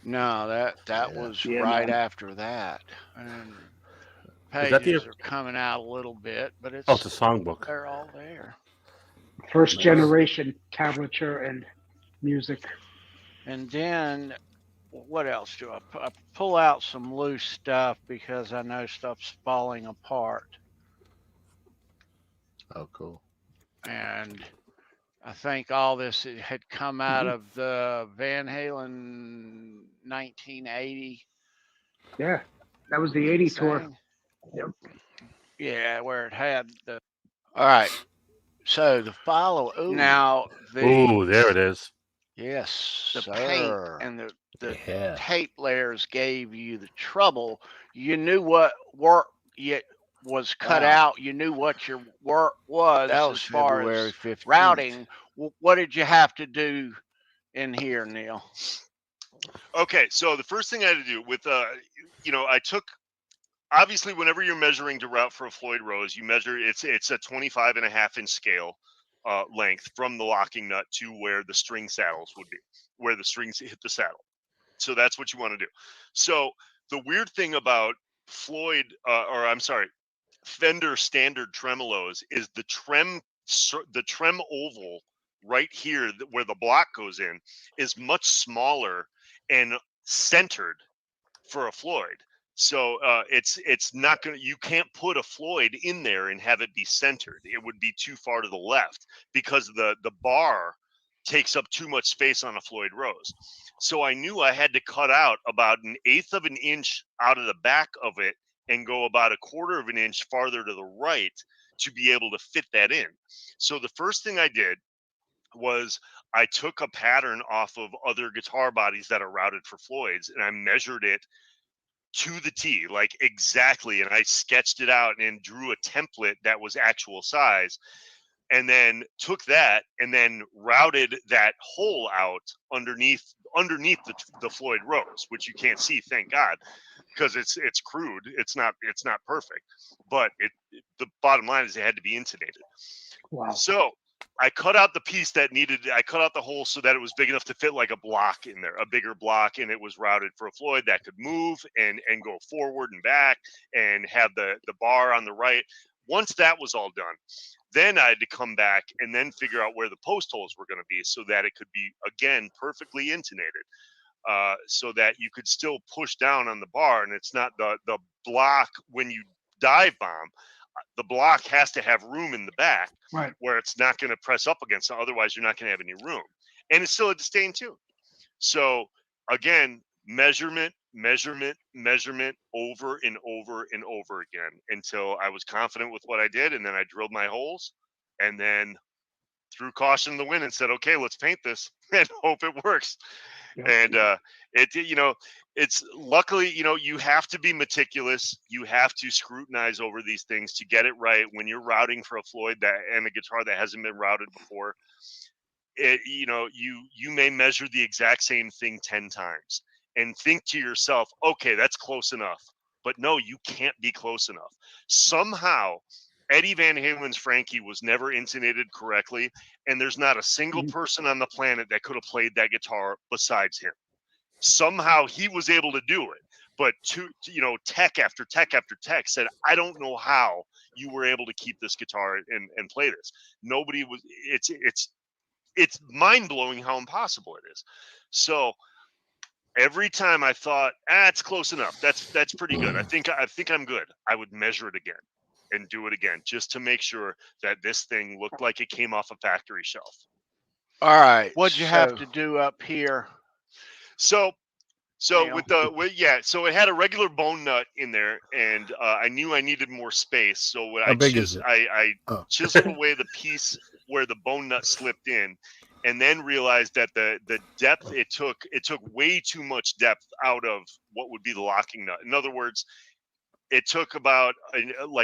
No, that was Yeah, right man. after that. And Is that the- pages are coming out a little bit, but Oh, it's a songbook. they're all there. First generation tablature and music. And then what else do I pull out some loose stuff because I know stuff's falling apart. Oh, cool. And I think all this had come out of the Van Halen 1980. Yeah, that was the 80 tour. thing. Yep. Yeah, where it had the. All right. So the follow now Ooh, there it is. Yes, the sir. paint and the Yeah. tape layers gave you the trouble. You knew what work was cut out. You knew what your work was, That was as far February as 15th. routing. What did you have to do in here, Neil? Okay, so the first thing I had to do with, I took, obviously, whenever you're measuring to route for a Floyd Rose, you measure, it's a 25.5-inch scale length from the locking nut to where the string saddles would be, where the strings hit the saddle. So that's what you want to do. So the weird thing about Fender standard tremolos is the trem oval right here where the block goes in is much smaller and centered for a Floyd. So it's not gonna, you can't put a Floyd in there and have it be centered. It would be too far to the left because the bar takes up too much space on a Floyd Rose. So I knew I had to cut out about 1/8 of an inch out of the back of it and go about 1/4 of an inch farther to the right to be able to fit that in. So the first thing I did was I took a pattern off of other guitar bodies that are routed for Floyds and I measured it to the T, like exactly. And I sketched it out and drew a template that was actual size. And then took that and then routed that hole out underneath the Floyd Rose, which you can't see, thank God, because it's crude. It's not perfect, but the bottom line is it had to be intonated. Wow. So I cut out the piece that I cut out the hole so that it was big enough to fit like a block in there, a bigger block, and it was routed for a Floyd that could move and go forward and back and have the bar on the right. Once that was all done, then I had to come back and then figure out where the post holes were going to be so that it could be, again, perfectly intonated, so that you could still push down on the bar and it's not the block when you dive bomb. The block has to have room in the back, right, where it's not going to press up against it. Otherwise, you're not going to have any room. And it's still a disdain too. So again, measurement over and over and over again until I was confident with what I did. And then I drilled my holes and then threw caution in the wind and said, okay, let's paint this and hope it works. Yep. And it's luckily, you have to be meticulous. You have to scrutinize over these things to get it right when you're routing for a Floyd and a guitar that hasn't been routed before. You may measure the exact same thing 10 times and think to yourself, okay, that's close enough. But no, you can't be close enough. Somehow, Eddie Van Halen's Frankie was never intonated correctly, and there's not a single person on the planet that could have played that guitar besides him. Somehow he was able to do it, but tech after tech after tech said, I don't know how you were able to keep this guitar and play this. Nobody was. It's mind-blowing how impossible it is. So every time I thought, it's close enough. That's pretty good. I think I'm good. I would measure it again and do it again just to make sure that this thing looked like it came off a factory shelf. All right. What'd you have to do up here? So Neil? so it had a regular bone nut in there, and I knew I needed more space. So when How big is it? I chiseled away the piece where the bone nut slipped in, and then realized that the depth it took way too much depth out of what would be the locking nut. In other words, it took about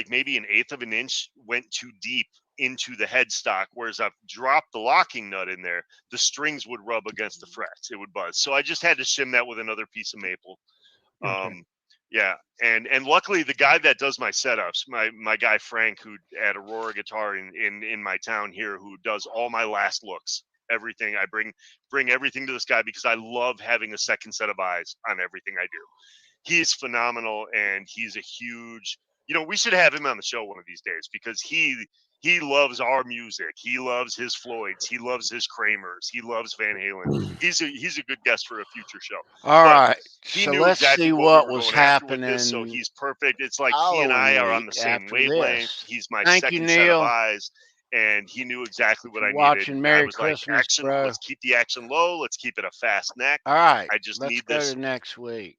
maybe 1/8 of an inch went too deep into the headstock, whereas I've dropped the locking nut in there, the strings would rub against the frets, it would buzz. So I just had to shim that with another piece of maple. Okay. Yeah, and luckily the guy that does my setups, my guy Frank, who at Aurora Guitar in my town here, who does all my last looks, everything. I bring everything to this guy because I love having a second set of eyes on everything I do. He's phenomenal, and he's a huge. We should have him on the show one of these days because he loves our music. He loves his Floyds. He loves his Kramers. He loves Van Halen. He's a good guest for a future show. All right. He So knew let's exactly see what what we were was going after with happening. this, so he's perfect. It's like he and I are on the same after wavelength. this. He's my Thank you, second set Neil. of eyes, and he knew exactly what I needed. Watching Merry I was Christmas, like, action. bro. Let's keep the action low. Let's keep it a fast neck. All right. I just let's need go this. to next week.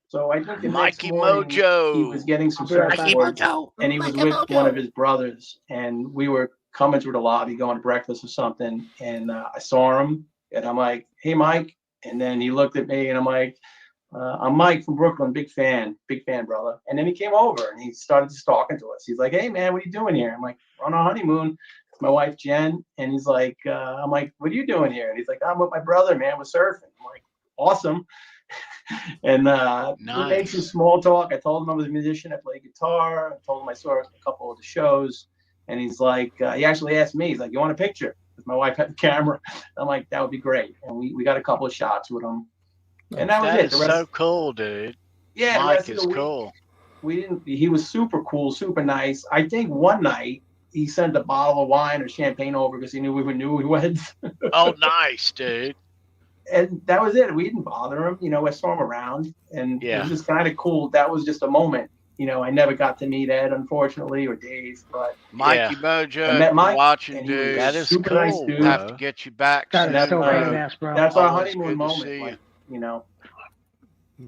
So I think the next Mikey morning Mojo. he was getting some Mikey surfboards, and he was with one of his brothers, and we were coming through the lobby going to breakfast or something, and I saw him, and I'm like, "Hey, Mike," and then he looked at me, and I'm like, "I'm Mike from Brooklyn, big fan, brother." And then he came over and he started just talking to us. He's like, "Hey, man, what are you doing here?" I'm like, "We're on a honeymoon. It's my wife Jen," and he's like, "I'm like, what are you doing here?" And he's like, "I'm with my brother, man. We're surfing." I'm like, "Awesome." And we made some small talk. I told him I was a musician. I play guitar. I told him I saw a couple of the shows. And he's like, he actually asked me, he's like, "You want a picture?" Because my wife had the camera. I'm like, "That would be great." And we got a couple of shots with him. And that was it. Is so cool, dude. Yeah, Mike is cool. He was super cool, super nice. I think one night he sent a bottle of wine or champagne over because he knew we were newlyweds. Oh, nice, dude. And that was it. We didn't bother him. I saw him around, and it was just kind of cool. That was just a moment. I never got to meet Ed, unfortunately, or Dave, but Mikey Mojo, I met Mike, watching, dude. That is super nice, dude. We'll have to get you back. That is so badass, bro. That's our Always honeymoon good to moment, see like,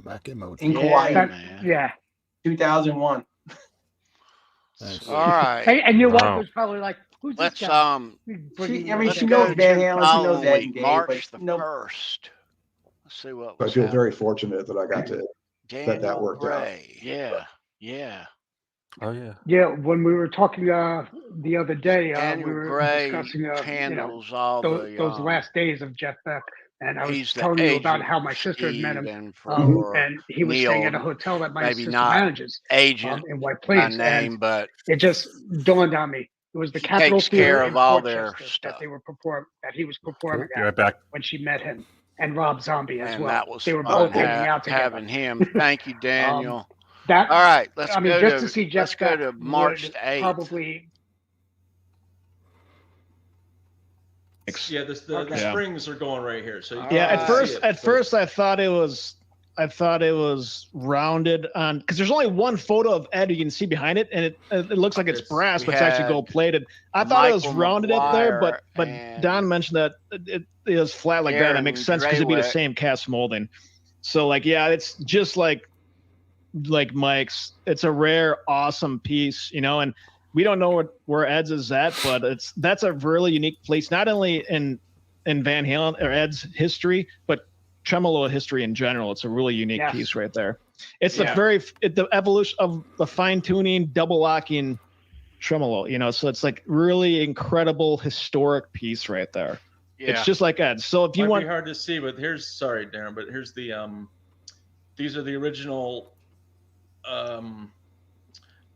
Back in Mojo. in Kauai, man. Yeah. 2001. Nice. All right. And your wife was probably like, "Who's Let's this guy?" She knows Van Halen, she knows Ed and Dave, March but the 1st. Let's see what I was feel happening. very fortunate that I got to that worked out. Yeah. Oh yeah. Yeah, when we were talking the other day, we Daniel were Gray discussing handles all those the last days of Jeff Beck, and I was he's the telling you about agent how my for sister had met him, Steve and for and he was staying at a Neil, hotel that my maybe sister not manages agent in White by Plains, name, and but it just dawned on me. It was the he Capitol takes Theater care in of all Port their Chester stuff. that he was performing Be at right back. when she met him, and Rob Zombie as And well. that was They were fun both hanging out together. having him. Thank you, Daniel. That all right, let's I mean, go just to to see Jeff let's go Beck to March would 8th. probably. Yeah, the springs are going right here. So yeah, at first I thought it was rounded on because there's only one photo of Ed you can see behind it, and it looks like it's brass, but it's actually gold plated. I thought it was rounded up there, but Don mentioned that it is flat like that. It makes sense because it'd be the same cast molding. So it's just like Mike's. It's a rare, awesome piece, and we don't know where Ed's is at, but that's a really unique place, not only in Van Halen or Ed's history, but tremolo history in general. It's a really unique piece right there. It's the evolution of the fine tuning, double locking tremolo, so it's like really incredible historic piece right there. Yeah. It's just like Ed. So if you want, be hard to see, but sorry, Darren, but here's the these are the original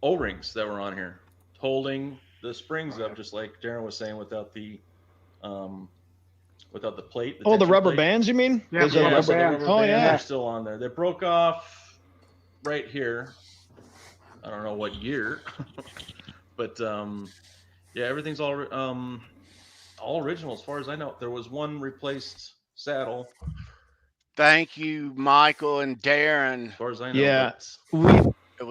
O-rings that were on here, holding the springs up, just like Darren was saying, without the plate. The rubber bands, you mean? Yeah, the rubber bands yeah, are still on there. They broke off right here. I don't know what year, but everything's all original as far as I know. There was one replaced saddle. Thank you, Michael and Darren. As far as I know. Yeah,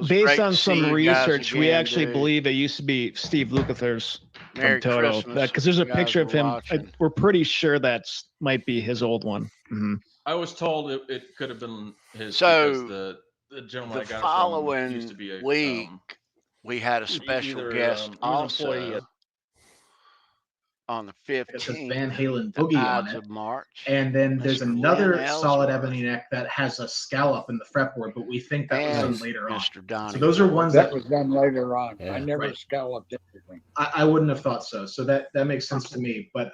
based on some research, we actually believe it used to be Steve Lukather's from Toto, because there's a picture of him. We're pretty sure that's might be his old one. Mm-hmm. I was told it could have been his. So because the gentleman I got following from used to be a week, we had a special guest also on the 15th. It says Van Halen Boogie on it. Of March. And then there's Mr. another Lynn solid Ellsworth. ebony neck that has a scallop in the fretboard, but we think that was done later on. Mr. Donnie. So those are ones that was done later on. Yeah, I never right. scalloped everything. I wouldn't have thought so. So that makes sense to me. But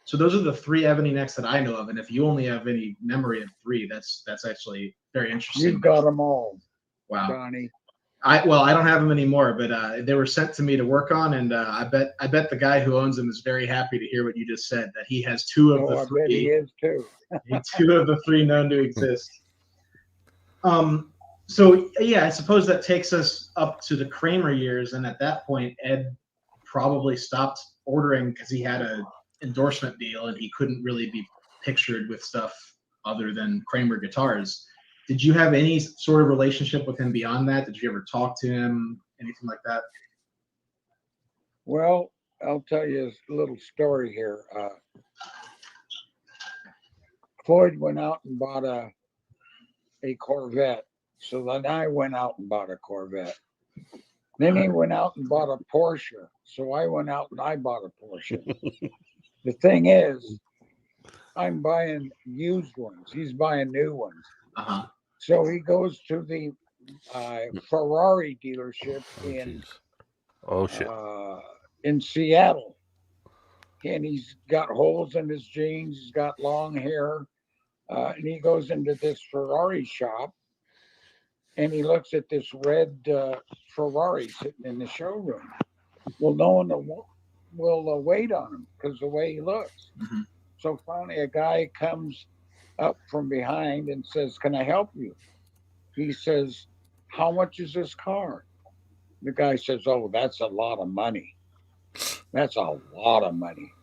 So those are the 3 ebony necks that I know of, and if you only have any memory of 3, that's actually very interesting. You've got them all. Wow, Donnie. I don't have them anymore, but they were sent to me to work on, and I bet the guy who owns them is very happy to hear what you just said, that he has 2 of the 3. I bet he is too. 2 of the 3 known to exist. So yeah, I suppose that takes us up to the Kramer years, and at that point, Ed probably stopped ordering because he had a endorsement deal and he couldn't really be pictured with stuff other than Kramer guitars. Did you have any sort of relationship with him beyond that? Did you ever talk to him, anything like that? Well, I'll tell you a little story here. Floyd went out and bought a Corvette. So then I went out and bought a Corvette. Then he went out and bought a Porsche. So I went out and I bought a Porsche. The thing is, I'm buying used ones. He's buying new ones. So he goes to the Ferrari dealership in Seattle. And he's got holes in his jeans. He's got long hair. And he goes into this Ferrari shop. And he looks at this red Ferrari sitting in the showroom. Well, no one will wait on him because the way he looks. So finally, a guy comes up from behind and says, "Can I help you?" He says, "How much is this car?" The guy says, "Oh, that's a lot of money. That's a lot of money."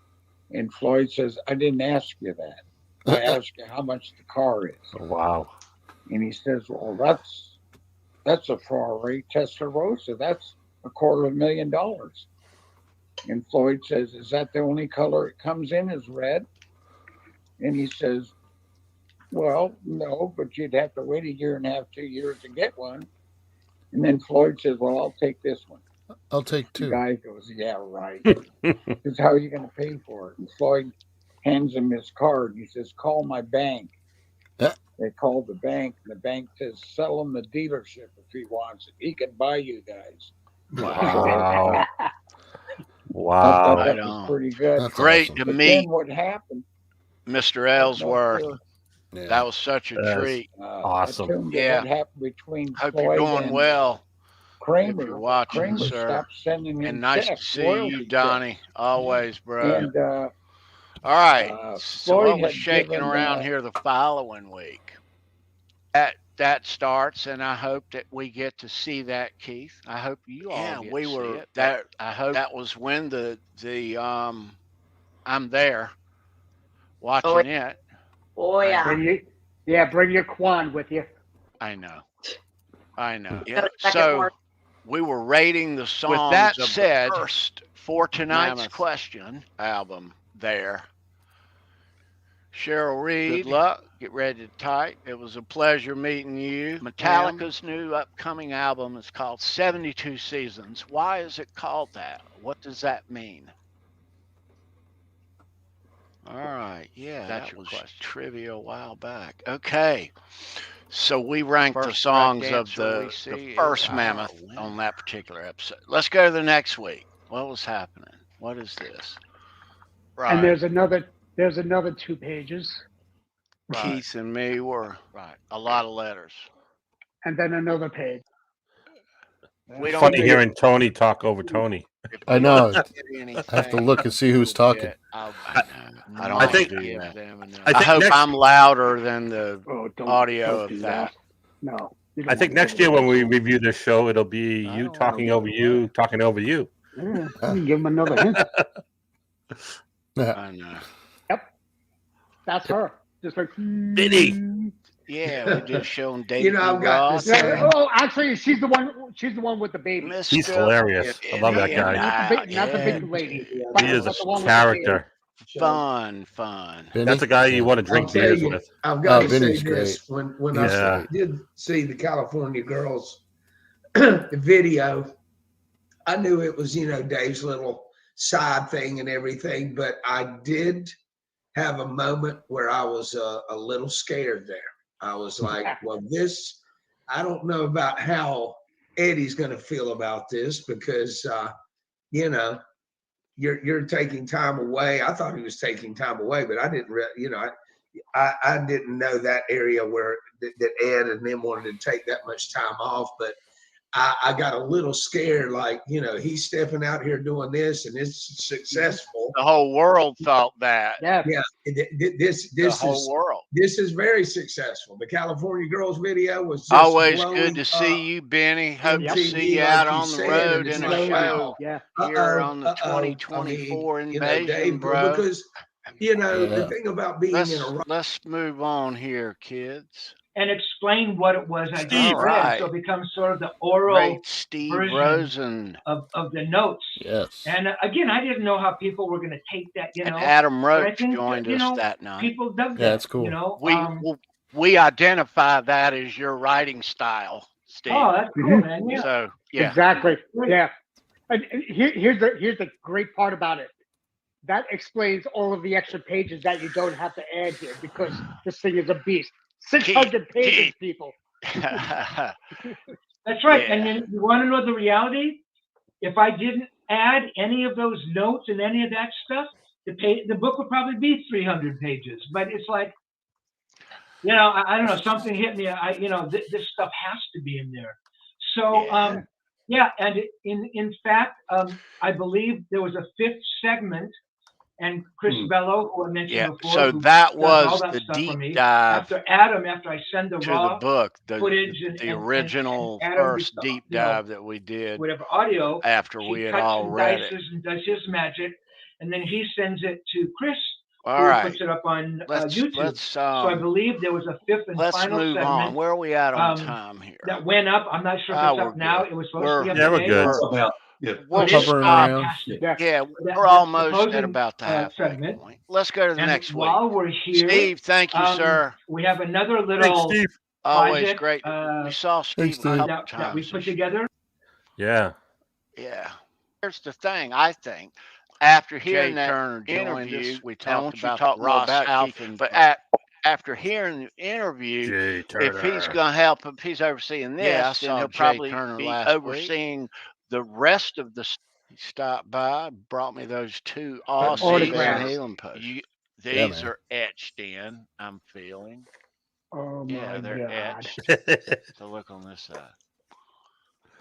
And Floyd says, "I didn't ask you that. I asked you how much the car is." Wow. And he says, "Well, that's a Ferrari Testarossa. That's $250,000. And Floyd says, "Is that the only color it comes in is red?" And he says, "Well, no, but you'd have to wait 1.5 years, 2 years to get one." And then Floyd says, "Well, I'll take this one." I'll take 2. The guy goes, "Yeah, right." Says, "How are you going to pay for it?" And Floyd hands him his card. He says, "Call my bank." They called the bank, and the bank says, "Sell him the dealership if he wants it. He can buy you guys." Wow. I Wow. thought that was pretty good. That's great awesome. To But meet then what happened? Mr. Ellsworth. That was such a treat. Awesome. Yeah. What happened between Hope Floyd you're doing and well. Kramer. If you're watching, Kramer sir. stopped sending him And nice to checks, see royalty you, Donnie. checks. Always, bro. And all right. So Floyd what was had shaking given, around here the following week? That starts, and I hope that we get to see that, Keith. I hope you all get to see it. That I hope that was when the I'm there watching it. Oh yeah. Bring your Quan with you. I know. Yeah. So we were rating the songs with that of said, the first for tonight's Mammoth question album there. Cheryl Reed, good luck. Get ready to type. It was a pleasure meeting you. Metallica's new upcoming album is called 72 Seasons. Why is it called that? What does that mean? All right. Yeah, that was trivia a while back. Okay. So we ranked the songs of the first Mammoth on that particular episode. Let's go to the next week. What was happening? What is this? Right. And there's another 2 pages. Right. Keith and me were a lot of letters. And then another page. Funny hearing Tony talk over Tony. I know. I have to look and see who's talking. I don't think I hope I'm louder than the audio of that. No. I think next year when we review this show, it'll be you talking over you, talking over you. Yeah, you can give him another hint. I know. Yep. That's her. Just like Biddy. Yeah, we just showing David. I've got this. Oh, actually, she's the one with the baby. He's hilarious. I love that guy. Not the big lady. He is a character. Fun. Vinny? That's a guy you want to drink beers with. I've got to say Vinny's this. When I did see the California Girls video, I knew it was, Dave's little side thing and everything, but I did have a moment where I was a little scared there. I was like, well, I don't know about how Eddie's going to feel about this because, you're taking time away. I thought he was taking time away, but I didn't I didn't know that area where that Ed and them wanted to take that much time off, but I got a little scared, like, he's stepping out here doing this and it's successful. The whole world thought that. Yeah. This whole world. This is very successful. The California Girls video was just Always blowing good to see you, Benny. Hope to MTV, see you like out you on the said, road and it's in a like, show wow. here on the 2024 invasion, Dave, bro. Because the thing about being in a let's move on here, kids. And explain what it was I just read. Right. So it becomes sort of the oral Great Steve version Rosen of the notes. Yes. And again, I didn't know how people were going to take that, And Adam Roach joined us that night. People dug that. Yeah, that's cool. We identify that as your writing style, Steve. Oh, that's cool, man. Yeah. So yeah. Exactly. Yeah. And here's the great part about it. That explains all of the extra pages that you don't have to add here, because this thing is a beast. 600 pages, people. That's right. Yeah. And then you want to know the reality? If I didn't add any of those notes and any of that stuff, the book would probably be 300 pages. But it's like, I don't know, something hit me. This stuff has to be in there. So, and in fact, I believe there was a 5th segment. And Chris Bello, who I mentioned before. So that was the deep dive after I send the raw book, footage the original and first deep dive that we did. Whatever audio. After we had all read it. And does his magic, and then he sends it to Chris. All who right. Puts it up on YouTube. So I believe there was a 5th and final move segment. on. Where are we at on time here? That went up. I'm not sure if it's up now. It was supposed to be up we're today. good. We'll hovering we're almost at about the halfway point. Let's go to the next week. While we're here, Steve, thank you, sir. We have another little Thanks, Steve. Always project, great. We saw Steve a couple that times. we put together. Yeah. Yeah. Here's the thing, I think. After hearing that interview, we talked about Ross Alphen, but after hearing the interview, if he's going to help, if he's overseeing this, then he'll probably be overseeing the rest of the. He stopped by, brought me those 2 Aussie Van Halen posters. These are etched in, I'm feeling. Oh yeah, my they're God. etched. So look on this side.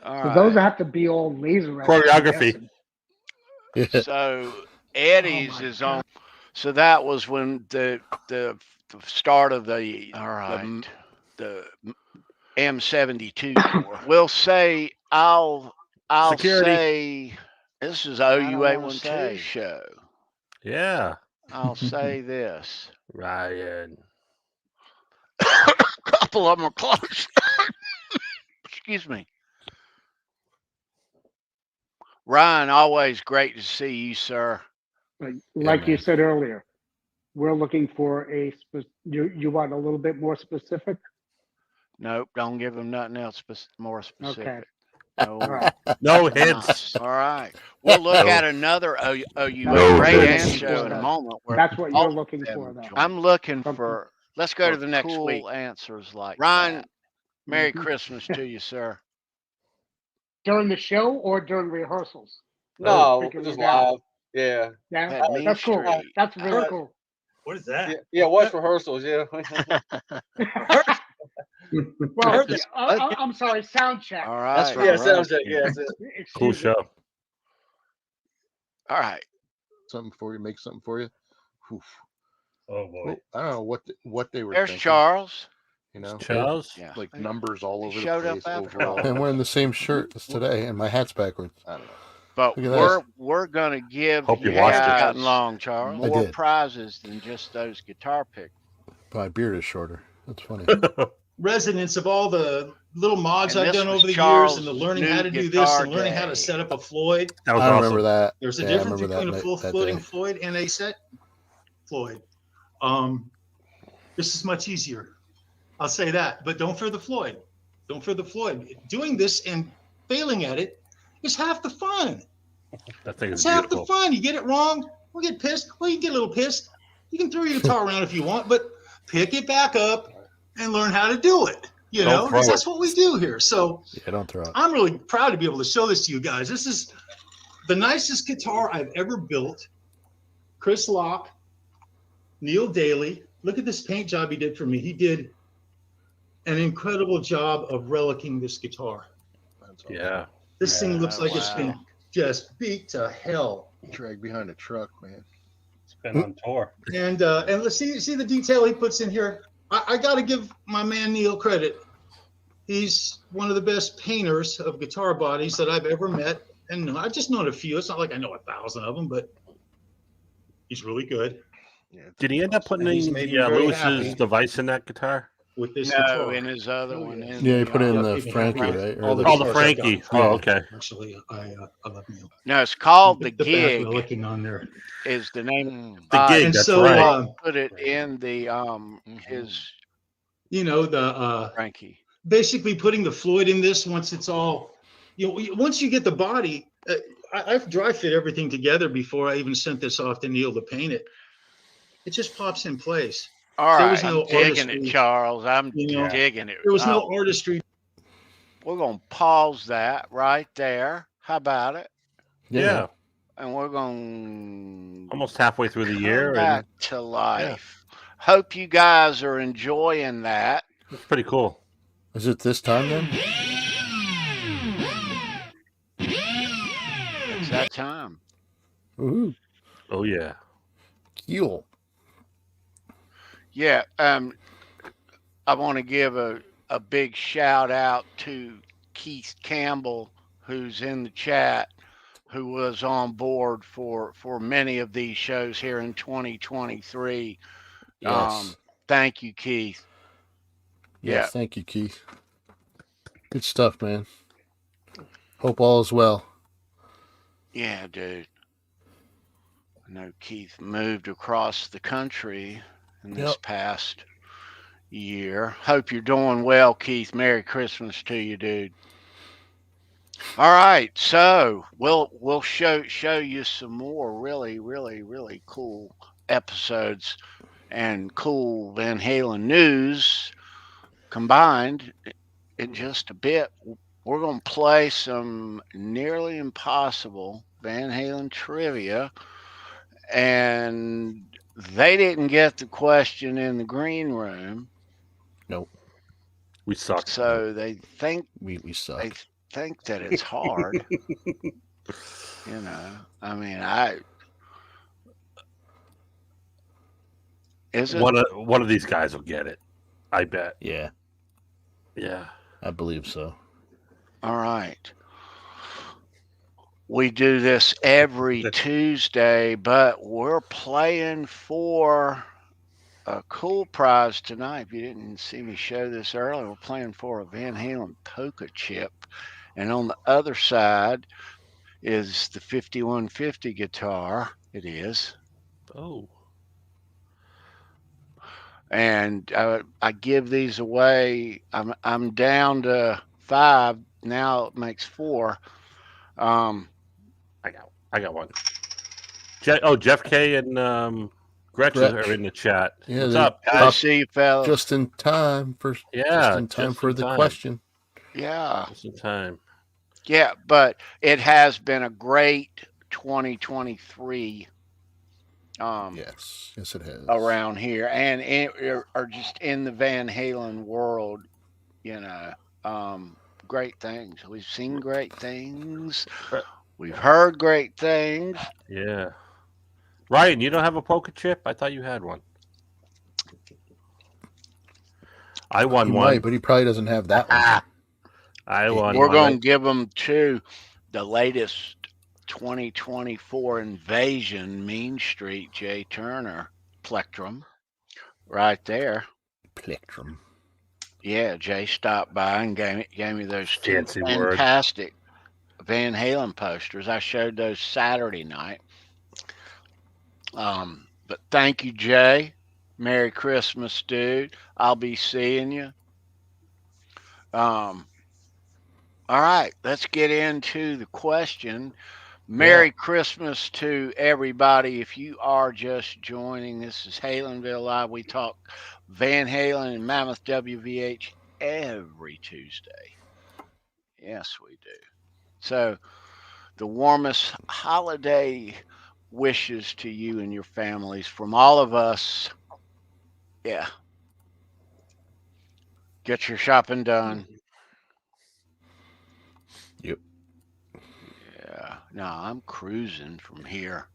All So right. those have to be all laser choreography. So Eddie's is on. So that was when the start of the M72. We'll say I'll Security. say this is OU812 show. Yeah. I'll say this. Ryan. A couple of them are close. Excuse me. Ryan, always great to see you, sir. Like you said earlier, we're looking for you want a little bit more specific? Nope, don't give them nothing else more specific. Okay. No, right. No hints. All right. We'll look at another OU great show in a moment. That's what you're looking for, though. I'm looking for. Let's go to the next week. Answers like Ryan. that. Merry Christmas to you, sir. During the show or during rehearsals? No, just live. Yeah. Yeah, that's cool. That's really cool. What is that? Yeah, watch rehearsals. Yeah. Well, I'm sorry, sound check. All right. That's right. Yeah, sound check. Yeah, that's it. Cool show. All right. Something for you, make something for you. Oof. Oh boy. I don't know what they were There's thinking. Charles. You know, Charles? Yeah. Like numbers all over showed the up place. after Overall. all. I'm wearing the same shirt as today, and my hat's backwards. I don't know. But Look at we're gonna give Hope you you watched guys it. gotten long, Charles, I more did. prizes than just those guitar picks. My beard is shorter. That's funny. Residents of all the little mods And I've this done was over the Charles' years and the learning new how to do this guitar and learning how day. to set up a Floyd. That was I awesome. remember that. There's a Yeah, I difference remember between that a full that floating day. Floyd and a set Floyd. This is much easier. I'll say that. But don't fear the Floyd. Don't fear the Floyd. Doing this and failing at it is half the fun. That thing is It's half the beautiful. fun. You get it wrong, we'll get pissed. Well, you can get a little pissed. You can throw your guitar around if you want, but pick it back up and learn how to do it. You Don't know, throw 'cause it. that's what we do here. So Yeah, don't throw it. I'm really proud to be able to show this to you guys. This is the nicest guitar I've ever built. Chris Locke, Neil Daly. Look at this paint job he did for me. He did an incredible job of relicking this guitar. Yeah. This thing looks like it's been just beat to hell. Drag behind a truck, man. It's been on tour. And let's see the detail he puts in here. I got to give my man Neil credit. He's one of the best painters of guitar bodies that I've ever met. And I've just known a few. It's not like I know 1,000 of them, but he's really good. Yeah. Did he end up putting Lewis's device in that guitar? With this guitar. In his other one. Yeah, he put in the Frankie, right? The Frankie. Oh, okay. Actually, I love Neil. No, it's called the back Gig. looking on there is the name. The Gig. And That's so, right. Put it in the his. You know, the Frankie. Basically putting the Floyd in this once it's all, once you get the body. I've dry fit everything together before I even sent this off to Neil to paint it. It just pops in place. All there right, was no I'm digging artistry. it, Charles. I'm digging it. There was no artistry. We're going to pause that right there. How about it? Yeah. And we're going almost halfway through the year. Back to life. Yeah. Hope you guys are enjoying that. It's pretty cool. Is it this time then? It's that time. Ooh. Oh yeah. Gill. Yeah. I want to give a big shout out to Keith Campbell, who's in the chat, who was on board for many of these shows here in 2023. Yes. Thank you, Keith. Yes, thank you, Keith. Good stuff, man. Hope all is well. Yeah, dude. I know Keith moved across the country in this past year. Hope you're doing well, Keith. Merry Christmas to you, dude. All right, so we'll show you some more really cool episodes and cool Van Halen news combined in just a bit. We're going to play some nearly impossible Van Halen trivia, and they didn't get the question in the green room. Nope. We suck. So they think we suck. They think that it's hard. I mean, is it one of these guys will get it? I bet. Yeah. Yeah. I believe so. All right. We do this every Tuesday, but we're playing for a cool prize tonight. If you didn't see me show this earlier, we're playing for a Van Halen polka chip. And on the other side is the 5150 guitar. It is. Oh. And I give these away. I'm down to 5. Now it makes 4. I got one. Jeff K and Gretchen are in the chat. Yeah, what's up? I see you, fellas. Just in time for the question. Yeah. Just in time. Yeah, but it has been a great 2023. Yes, it has. Around here and or just in the Van Halen world, great things. We've seen great things. We've heard great things. Yeah. Ryan, you don't have a polka chip? I thought you had one. I won he one. Might, but he probably doesn't have that one. I won. We're going to give them to the latest 2024 Invasion Mean Street Jay Turner Plectrum right there. Plectrum. Yeah, Jay stopped by and gave me those two Fancy fantastic Van Halen posters. I showed those Saturday night. But thank you, Jay. Merry Christmas, dude. I'll be seeing you. All right, let's get into the question. Merry Christmas to everybody. If you are just joining, this is Halenville Live. We talk Van Halen and Mammoth WVH every Tuesday. Yes, we do. So the warmest holiday wishes to you and your families from all of us. Yeah. Get your shopping done. Yep. Yeah. No, I'm cruising from here.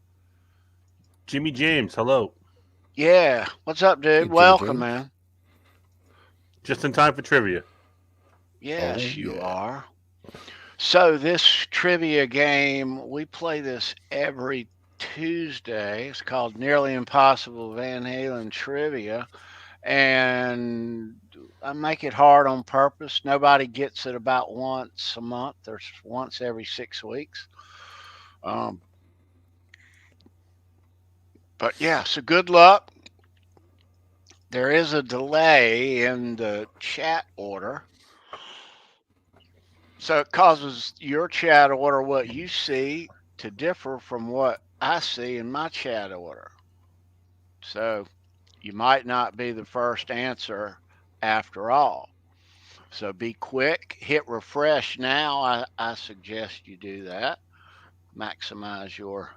Jimmy James, hello. Yeah. What's up, dude? Hey, Jimmy Welcome, James. man. Just in time for trivia. Yes, you are. So this trivia game, we play this every Tuesday. It's called Nearly Impossible Van Halen Trivia. And I make it hard on purpose. Nobody gets it about once a month or once every 6 weeks. But yeah, so good luck. There is a delay in the chat order. So it causes your chat order, what you see, to differ from what I see in my chat order. So you might not be the first answer after all. So be quick, hit refresh now. I suggest you do that. Maximize your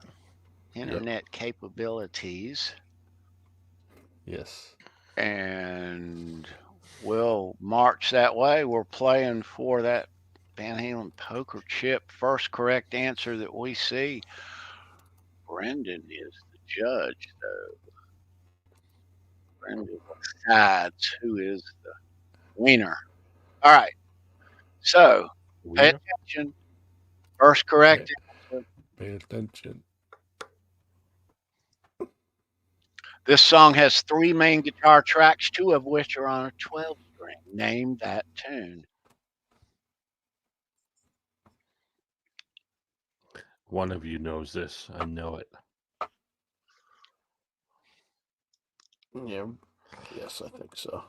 internet capabilities. Yes. And we'll march that way. We're playing for that Van Halen poker chip. First correct answer that we see. Brendan is the judge, though. Brendan decides who is the winner. All right. So pay attention. First correct answer. Pay attention. This song has 3 main guitar tracks, 2 of which are on a 12-string. Name that tune. One of you knows this. I know it. Yeah. Yes, I think so.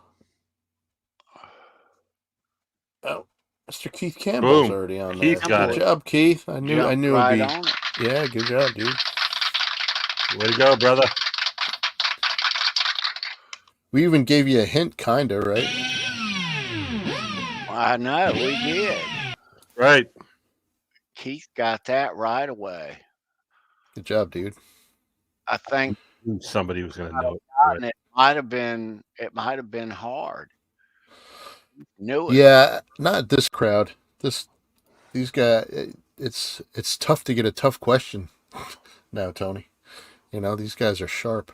Oh, Mr. Keith Campbell's Boom. already on Keith there. got Good it. job, Keith. I knew Jumped it'd right be. on it. Yeah, good job, dude. Way to go, brother. We even gave you a hint, kinda, right? I know, we did. Right. Keith got that right away. Good job, dude. I think somebody was going to know it. It might have been hard. Knew it. Yeah, not this crowd. These guys. It's tough to get a tough question now, Tony. You know, these guys are sharp.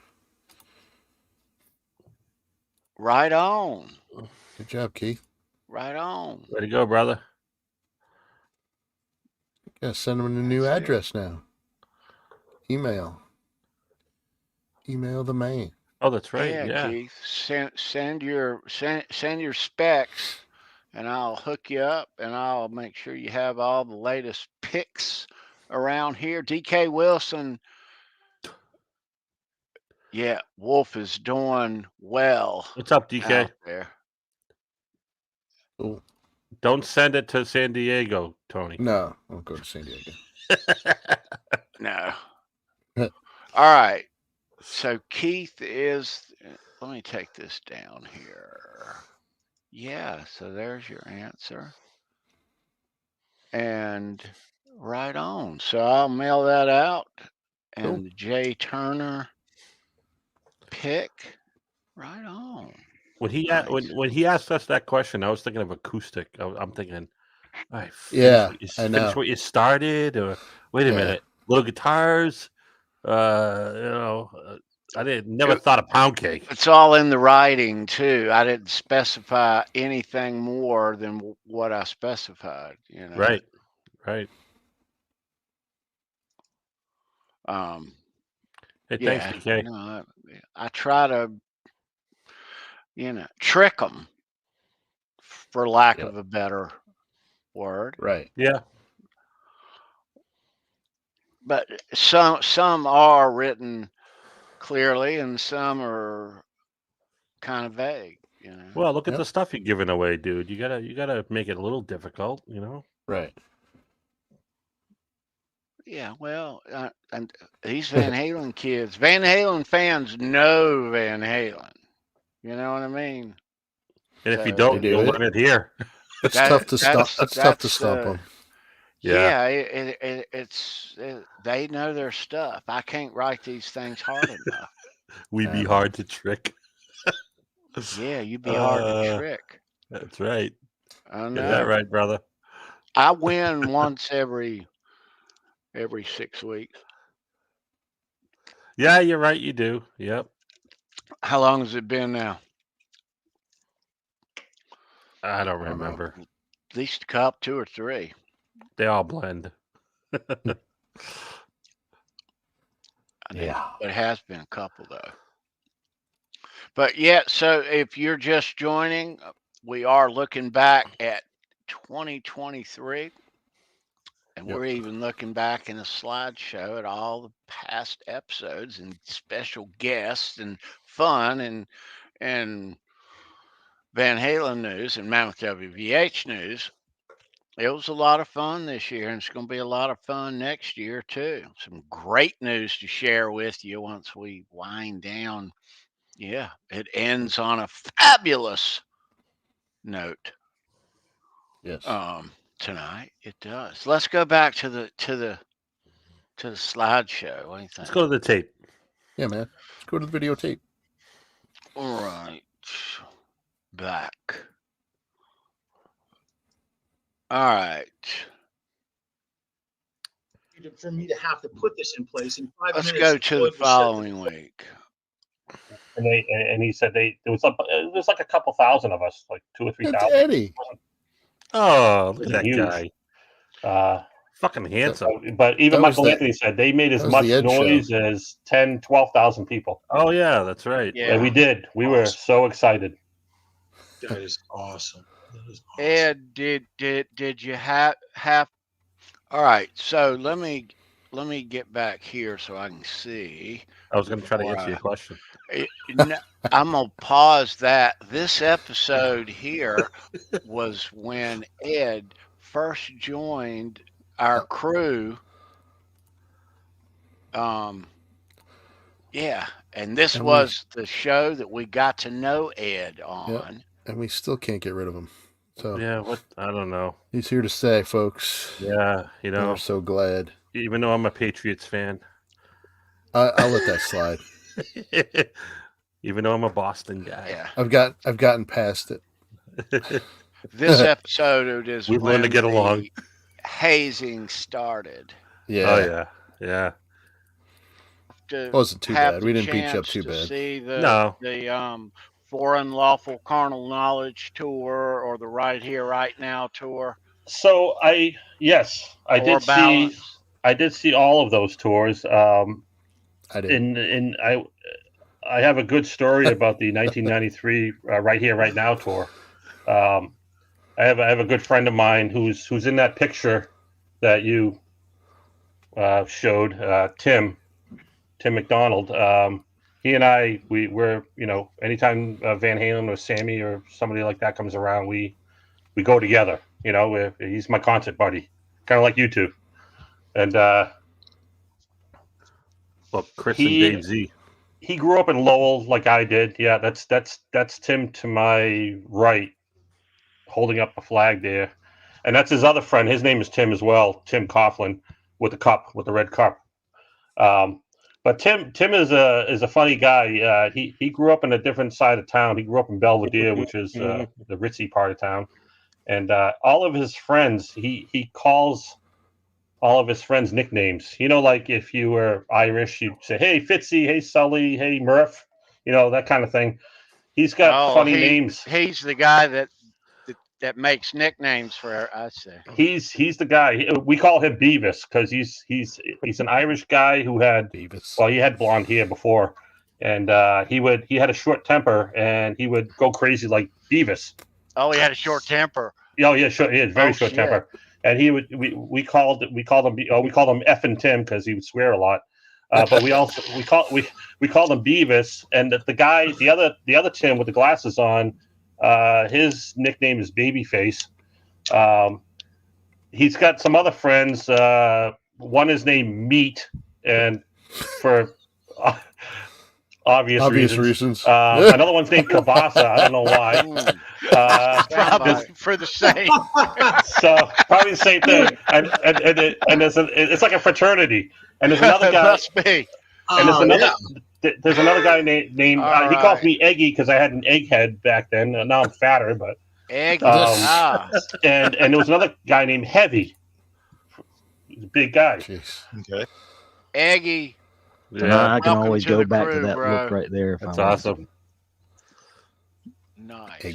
Right on. Good job, Keith. Right on. Way to go, brother. Yeah, send them a new address now. Email the man. Oh, that's right. Yeah. Keith. Send your specs, and I'll hook you up, and I'll make sure you have all the latest picks around here. DK Wilson. Yeah, Wolf is doing well. What's up, DK? Out there. Cool. Don't send it to San Diego, Tony. No, I won't go to San Diego. No. All right. So Keith is. Let me take this down here. Yeah. So there's your answer. And right on. So I'll mail that out. And Cool. the Jay Turner pick. Right on. When he asked us that question, I was thinking of acoustic. I'm thinking, all right, finish what you started, or wait a minute, little guitars. I never thought of pound cake. It's all in the writing too. I didn't specify anything more than what I specified. You know. Right. Hey, thanks, DK. No, I try to, trick them, for lack of a better word. Right. Yeah. But some are written clearly, and some are kind of vague. Well, look at the stuff you're giving away, dude. You gotta make it a little difficult, Right. Yeah, well, and these Van Halen kids, Van Halen fans know Van Halen. You know what I mean? And if you don't, you'll learn it here. It's tough to stop. It's tough to stop them. Yeah, it's they know their stuff. I can't write these things hard enough. We be hard to trick. Yeah, you'd be hard to trick. That's right. I know. Get that right, brother. I win once every 6 weeks. Yeah, you're right. You do. Yep. How long has it been now? I don't remember. At least a cup, 2 or 3. They all blend. Yeah. But it has been a couple, though. But yeah, so if you're just joining, we are looking back at 2023. And we're even looking back in a slideshow at all the past episodes and special guests and fun and Van Halen news and Mammoth WVH news. It was a lot of fun this year, and it's going to be a lot of fun next year, too. Some great news to share with you once we wind down. Yeah, it ends on a fabulous note. Yes. Tonight it does. Let's go back to the slideshow. What do you think? Let's go to the tape. Yeah, man. Let's go to the videotape. All right. Back. All right. For me to have to put this in place in 5 Let's minutes. go to the following week. And he said there was like a couple thousand of us, like 2,000 or 3,000. Eddie. Oh, look at that huge guy. Fucking handsome. But even Michael Anthony said they made as much noise as 10, 12,000 people. Oh, yeah, that's right. Yeah. And we did. We were so excited. That is awesome. That is awesome. Ed, did you have all right, so let me get back here so I can see. I was going to try to answer your question. I'm going to pause that. This episode here was when Ed first joined our crew. Yeah, and this was the show that we got to know Ed on. Yep. And we still can't get rid of him. So yeah, I don't know. He's here to stay, folks. Yeah, you know. We're so glad. Even though I'm a Patriots fan. I'll let that slide. Even though I'm a Boston guy. Yeah. I've gotten past it. This episode is we've learned to get along. Hazing started. Yeah. Oh yeah. Yeah. It wasn't too bad. We didn't beat you up too bad. See the Foreign Lawful Carnal Knowledge tour or the Right Here Right Now tour. So I did see all of those tours. I did. And I have a good story about the 1993 Right Here Right Now tour. I have a good friend of mine who's in that picture that you showed, Tim McDonald. He and I, we're anytime Van Halen or Sammy or somebody like that comes around, we go together. He's my concert buddy, kind of like you two. And Chris and Dave Z. He grew up in Lowell like I did. Yeah, that's Tim to my right, holding up a flag there, and that's his other friend. His name is Tim as well, Tim Conklin, with the red cup. But Tim is a funny guy. He grew up in a different side of town. He grew up in Belvedere, which is the ritzy part of town. And all of his friends, he calls all of his friends nicknames. Like if you were Irish, you'd say, "Hey Fitzy," "Hey Sully," "Hey Murph," that kind of thing. He's got funny names. He's the guy that makes nicknames for us. He's the guy. We call him Beavis because he's an Irish guy who had Beavis. Well, he had blonde hair before, and he had a short temper, and he would go crazy like Beavis. Oh, he had a short temper. Oh yeah, sure. He had very short temper, and we called him effing Tim because he would swear a lot. But we called him Beavis, and the other Tim with the glasses on. His nickname is Babyface. He's got some other friends. One is named Meat, and for obvious reasons. reasons. Another one's named Kabasa. I don't know why. Probably for the same. So probably the same thing. And it's like a fraternity. And there's another guy. Must be. And there's another guy named he calls me Eggy because I had an egg head back then. Now I'm fatter, but Eggy. And there was another guy named Heavy. He's a big guy. Jeez. Okay. Eggy. Yeah, I can always go back to crew, that bro. look right there. That's awesome. Nice.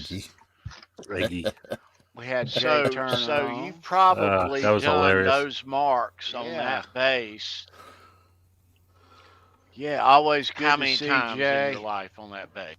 Eggy. We had so you've probably that was done hilarious. those marks on that base. Yeah, always good How to many see times Jay. in your life on that base?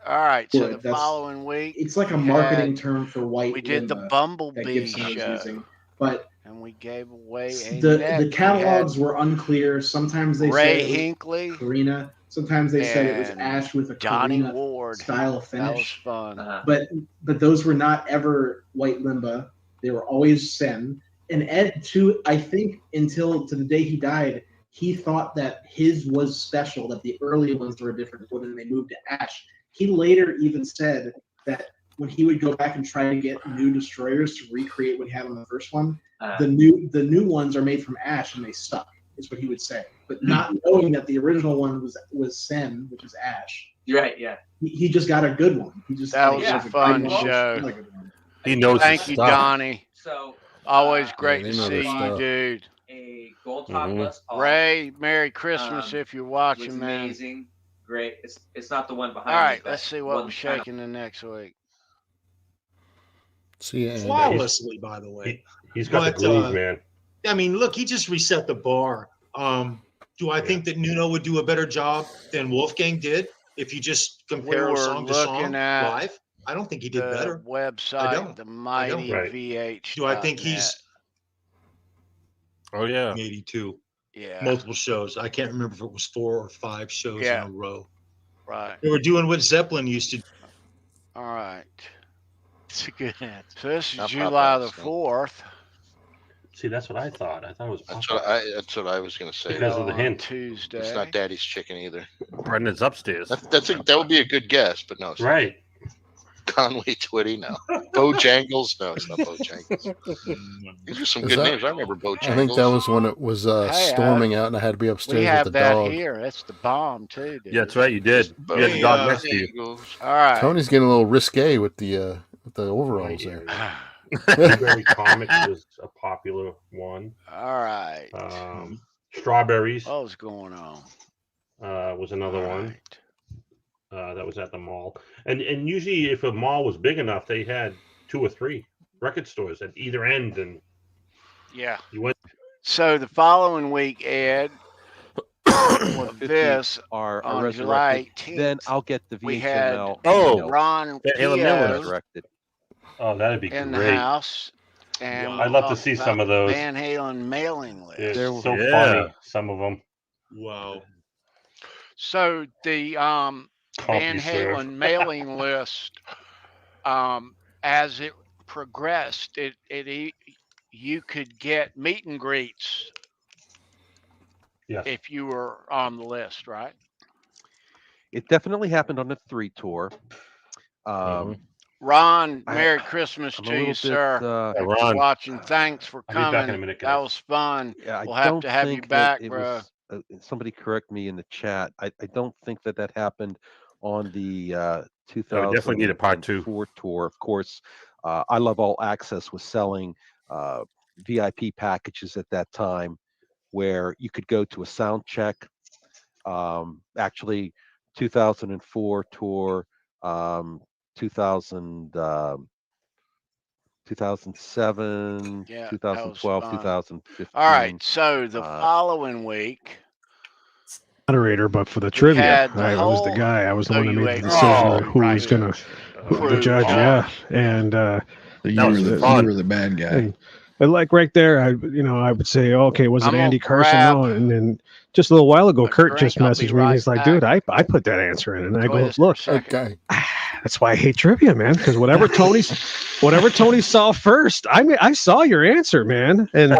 All right, so Yeah, the that's- following week It's like a we marketing had- term for white. We did the Limba that Bumblebee Gibson was show, using, but and we gave away a the neck. catalogs We were unclear. Sometimes they had Ray said it was Hinckley, Karina. Sometimes they said it was and ash with a Donnie Karina Ward. style of That was finish. fun. But those were not ever white Limba. They were always Sen. And Ed too, I think until to the day he died, he thought that his was special, that the early ones were different when they moved to ash. He later even said that when he would go back and try to get new destroyers to recreate what he had on the first one, the new ones are made from ash and they suck, is what he would say. But not knowing that the original one was Sen, which is ash. You're right, yeah. He just got a good one. He just That was like, a fun "I show. want a good one." He knows Thank his you, stuff. Donnie. So Always great they to know their see you, stuff. dude. a gold top Les Paul. Ray, Merry Christmas if you're watching, was man. amazing. Great. It's not the one behind All me, right, but let's see what one we're kind of- shaking the next week. See, and Flawlessly, by the way. He's got the groove, man. I mean, look, he just reset the bar. Do I think that Nuno would do a better job than Wolfgang did if you just compare were song to song looking at live? I don't think he did The better. website, the Mighty Right. VH. Do I think he's Oh yeah. 82? Yeah. Multiple shows. I can't remember if it was 4 or 5 shows Yeah. in a row. Right. They were doing what Zeppelin used to do. All right. It's a good answer. So this is Not July the Popeyes, no. 4th. See, that's what I thought. I thought it was That's Popeye. what I was going to say. Because of the on hint. Tuesday. It's not Daddy's Chicken either. Brendan's upstairs. That would be a good guess, but no. It's not. Right. Conway Twitty, no. Bojangles, no, it's not Bojangles. These are some Is good that- names. I remember Bojangles. I think that was when it was storming out and I had to be upstairs We have with the that dog. here. That's the bomb too, dude. Yeah, that's right. You did. You had the dog next to you. All right. Tony's getting a little risque with the overalls there. Blueberry Comics was a popular one. All right. Strawberries What was going on? was another one. That was at the mall. And usually if a mall was big enough, they had 2 or 3 record stores at either end. And Yeah. you went. So the following week, Ed, with this are on resurrected, July 18th, then I'll get the we had VHML. Ron Halen Keogh resurrected. Oh, that'd be in great. the house. And I'd love to see some of those. Van Halen mailing list. They're so funny, some of them. Wow. So the Van CompuServe. Halen mailing list, as it progressed, you could get meet and greets if you were on the list, right? It definitely happened on the 3 tour. Ron, I- Merry Christmas I'm a to little you, bit, sir. Yeah, If you're Ron. watching, thanks for I'll be back in a coming. minute, That guys. was fun. Yeah, I We'll have don't to have you think back, that it bro. was, somebody correct me in the chat. I don't think that happened on the 2004 definitely need a part 2. tour. Of course, I Love All Access was selling VIP packages at that time where you could go to a sound check. Actually, 2004 tour, 2007, Yeah, that was 2012, fun. 2015. All right, so the following week, moderator, but for the trivia, had the I was the whole guy. I was the one that made the WA decision Oh, on who right. was gonna, the Prove judge. all. Yeah, and You were the bad guy. and like right there, I would say, okay, was it I'm Andy gonna Carson? grab No, and then just a little while ago, Kurt drink. just I'll be messaged me. And right he's like, back. dude, I put that answer in, and I Enjoy go, this for a look, second. that's why I hate trivia, man. Because whatever Tony saw first, I saw your answer, man. And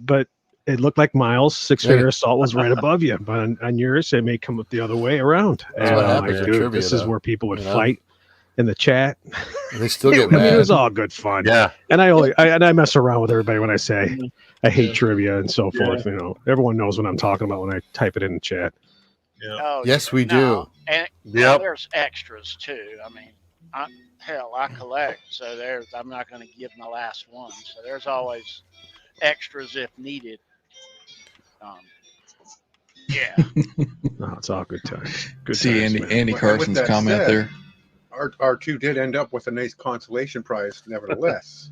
but it looked like Miles' 6 Finger Assault was right above you, but on yours it may come up the other way around. That's And what I'm happens like, with dude, trivia, this is though. where people would You know? fight. in the chat. They still get mad. I mean, it was all good fun. Yeah. And I mess around with everybody when I say I hate trivia and so forth. You know, everyone knows what I'm talking about when I type it in the chat. Yeah. Oh, Yes, we do. And Yep. there's extras too. I mean, I collect, so I'm not going to give my last one. So there's always extras if needed. Yeah. No, it's all good times. Good See times, Andy, man. Andy With Carson's that comment said, there. Our two did end up with a nice consolation prize, nevertheless.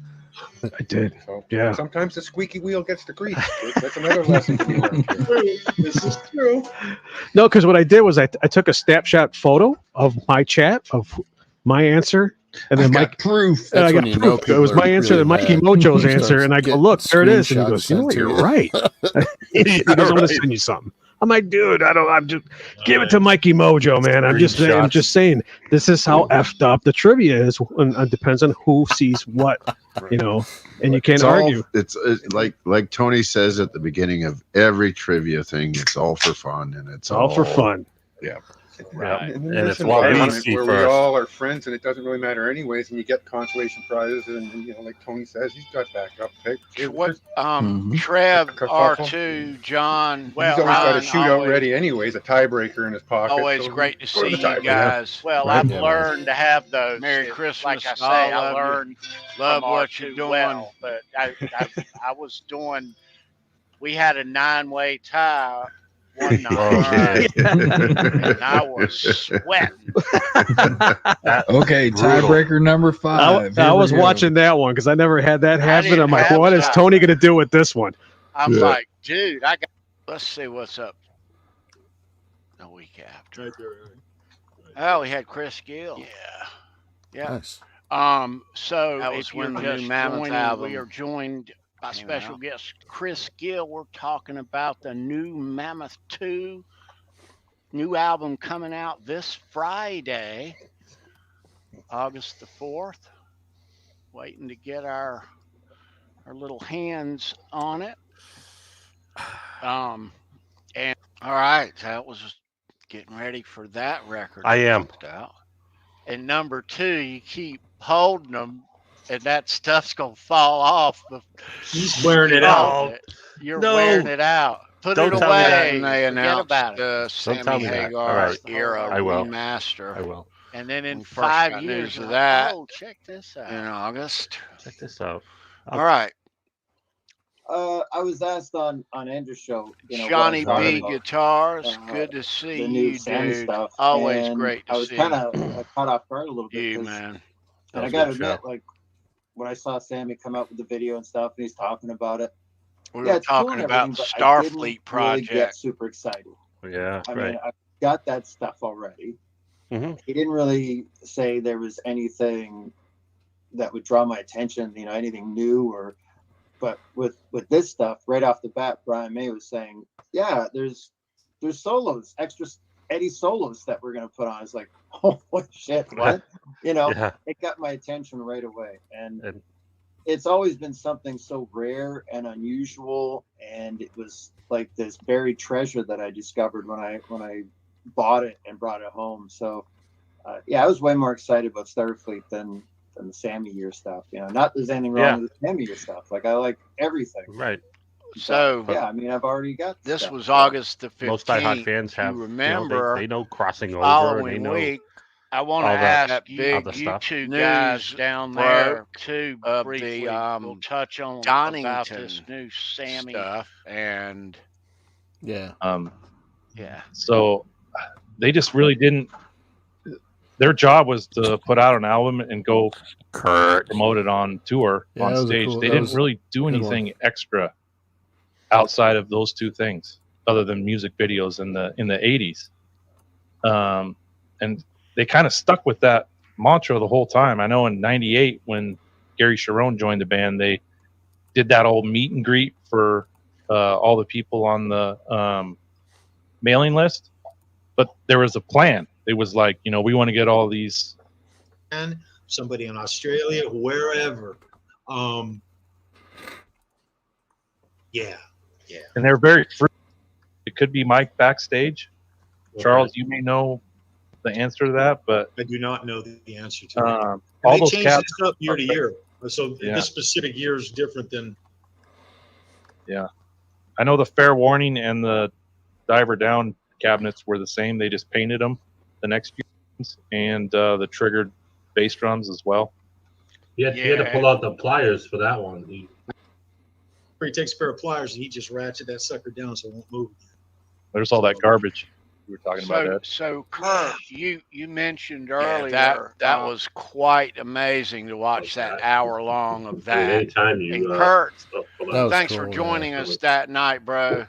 I did. So Yeah. sometimes the squeaky wheel gets the grease. That's another lesson to be learned here. This is true. No, because what I did was I took a snapshot photo of my chat of my answer, and then Mike proof. I That's got when you know proof. It was people my are answer, really then Mikey mad. Mojo's Starts answer, and I go, getting look, there it is, and he screenshots goes, you know what, sent you're to right. He goes, I'm going to send you something. I'm like, dude, I'm just give it to Mikey Mojo, man. I'm just saying, this is how effed up the trivia is, and it depends on who sees what, you know, and you can't argue. It's like Tony says at the beginning of every trivia thing. It's all for fun, and it's all for fun. Yeah. Right. And And it's it's what we environment see where we first. all are friends, and it doesn't really matter anyways. And you get consolation prizes, and you know, like Tony says, he's got backup. What Trev, R2, John. Well, he's always got a shootout ready, anyways. A tiebreaker in his pocket. Always so great to go see the you tiebreaker. guys. Well, Right. I've Yeah, learned to have those. Merry Christmas. Like I say, I learned love what you're doing. Well, but I was doing. We had a 9-way tie one night, and I was sweating. Okay, tiebreaker number 5. I was watching that one because I never had that happen. I'm like, what is Tony going to do with this one? I'm like, dude, let's see what's up the week after. Oh, we had Chris Gill. Yeah. Nice. So That was if when you're the new just Mammoth joining, album we are joined by special guest Chris Gill. We're talking about the new Mammoth 2 new album coming out this Friday, August the 4th. Waiting to get our little hands on it. And all right, that was just getting ready for that record. I am. Out. And number 2, you keep holding them, and that stuff's gonna fall off. He's wearing it out. You're wearing it out. Put it away. And they announced about it. the Sammy Hagar era remaster. I will. And then in When we first 5 got years news of that, oh, check this out. in August. Check this out. All right. I was asked on Andrew's show, Johnny B Guitars, good to see the new you, Sammy dude. stuff. Always and great to I was see kind of caught off guard a little bit. you, man. And I gotta admit, like when I saw Sammy come out with the video and stuff, and he's talking about it. We were talking about the Starfleet project. Really get super excited. Yeah, I mean, I got that stuff already. Mm-hmm. He didn't really say there was anything that would draw my attention, anything new but with this stuff right off the bat, Brian May was saying, yeah, there's solos, extra Eddie solos that we're going to put on. It's like, oh shit, what? It got my attention right away. And it's always been something so rare and unusual. And it was like this buried treasure that I discovered when I bought it and brought it home. So I was way more excited about Starfleet than the Sammy Year stuff. Not there's anything wrong with the Sammy Year stuff. Like I like everything. Right. So I mean, I've already got this stuff. was August the 15th. Most diehard fans have. Remember, they know crossing over. Following and they know week, I want to ask you two guys down there to briefly we'll touch on about this new Sammy stuff and yeah. So they just really didn't. Their job was to put out an album and go promote it on tour on stage. They didn't really do anything extra outside of those two things, other than music videos in the 80s. And they kind of stuck with that mantra the whole time. I know in '98 when Gary Cherone joined the band, they did that old meet and greet for all the people on the mailing list, but there was a plan. It was like, we want to get all these. And somebody in Australia, wherever. Yeah. And they're very free. It could be Mike backstage. Charles, you may know the answer to that, but I do not know the answer to that. all They those change caps. this up year to year, so Yeah. this specific year is different than. Yeah, I know the fair warning and the diver down cabinets were the same. They just painted them the next few months, and the triggered bass drums as well. He had to pull out the pliers for that one. He takes a pair of pliers and he just ratchet that sucker down so it won't move. There's all that garbage we were talking about. Ed. So Kurt, you mentioned earlier that was quite amazing to watch that hour long of that. Anytime you, and Kurt, thanks cool, for joining us that night, bro.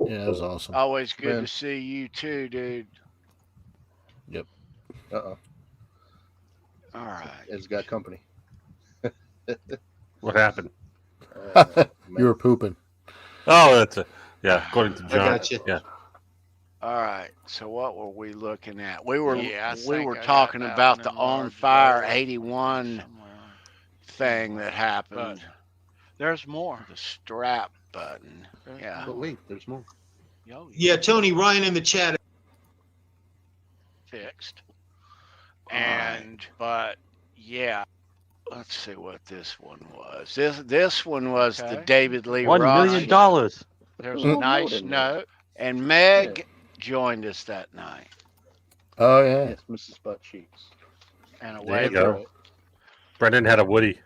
Yeah, it was awesome. Always good to see you too, dude. Yep. Uh-oh. All right. It's got company. What happened? You were pooping. Oh, that's a according to John. I got you. Yeah. All right. So what were we looking at? We were I talking got that about one the in On large Fire letters 81 thing that happened. There's more. The strap button. Yeah. But wait, there's more. Yeah, Tony Ryan in the chat. Fixed. But yeah. Let's see what this one was. This one was the David Lee $1 Roth. million. There's a nice note. And Meg joined us that night. Oh yeah, it's Mrs. Butt Cheeks. And There you go. Brendan had a Woody.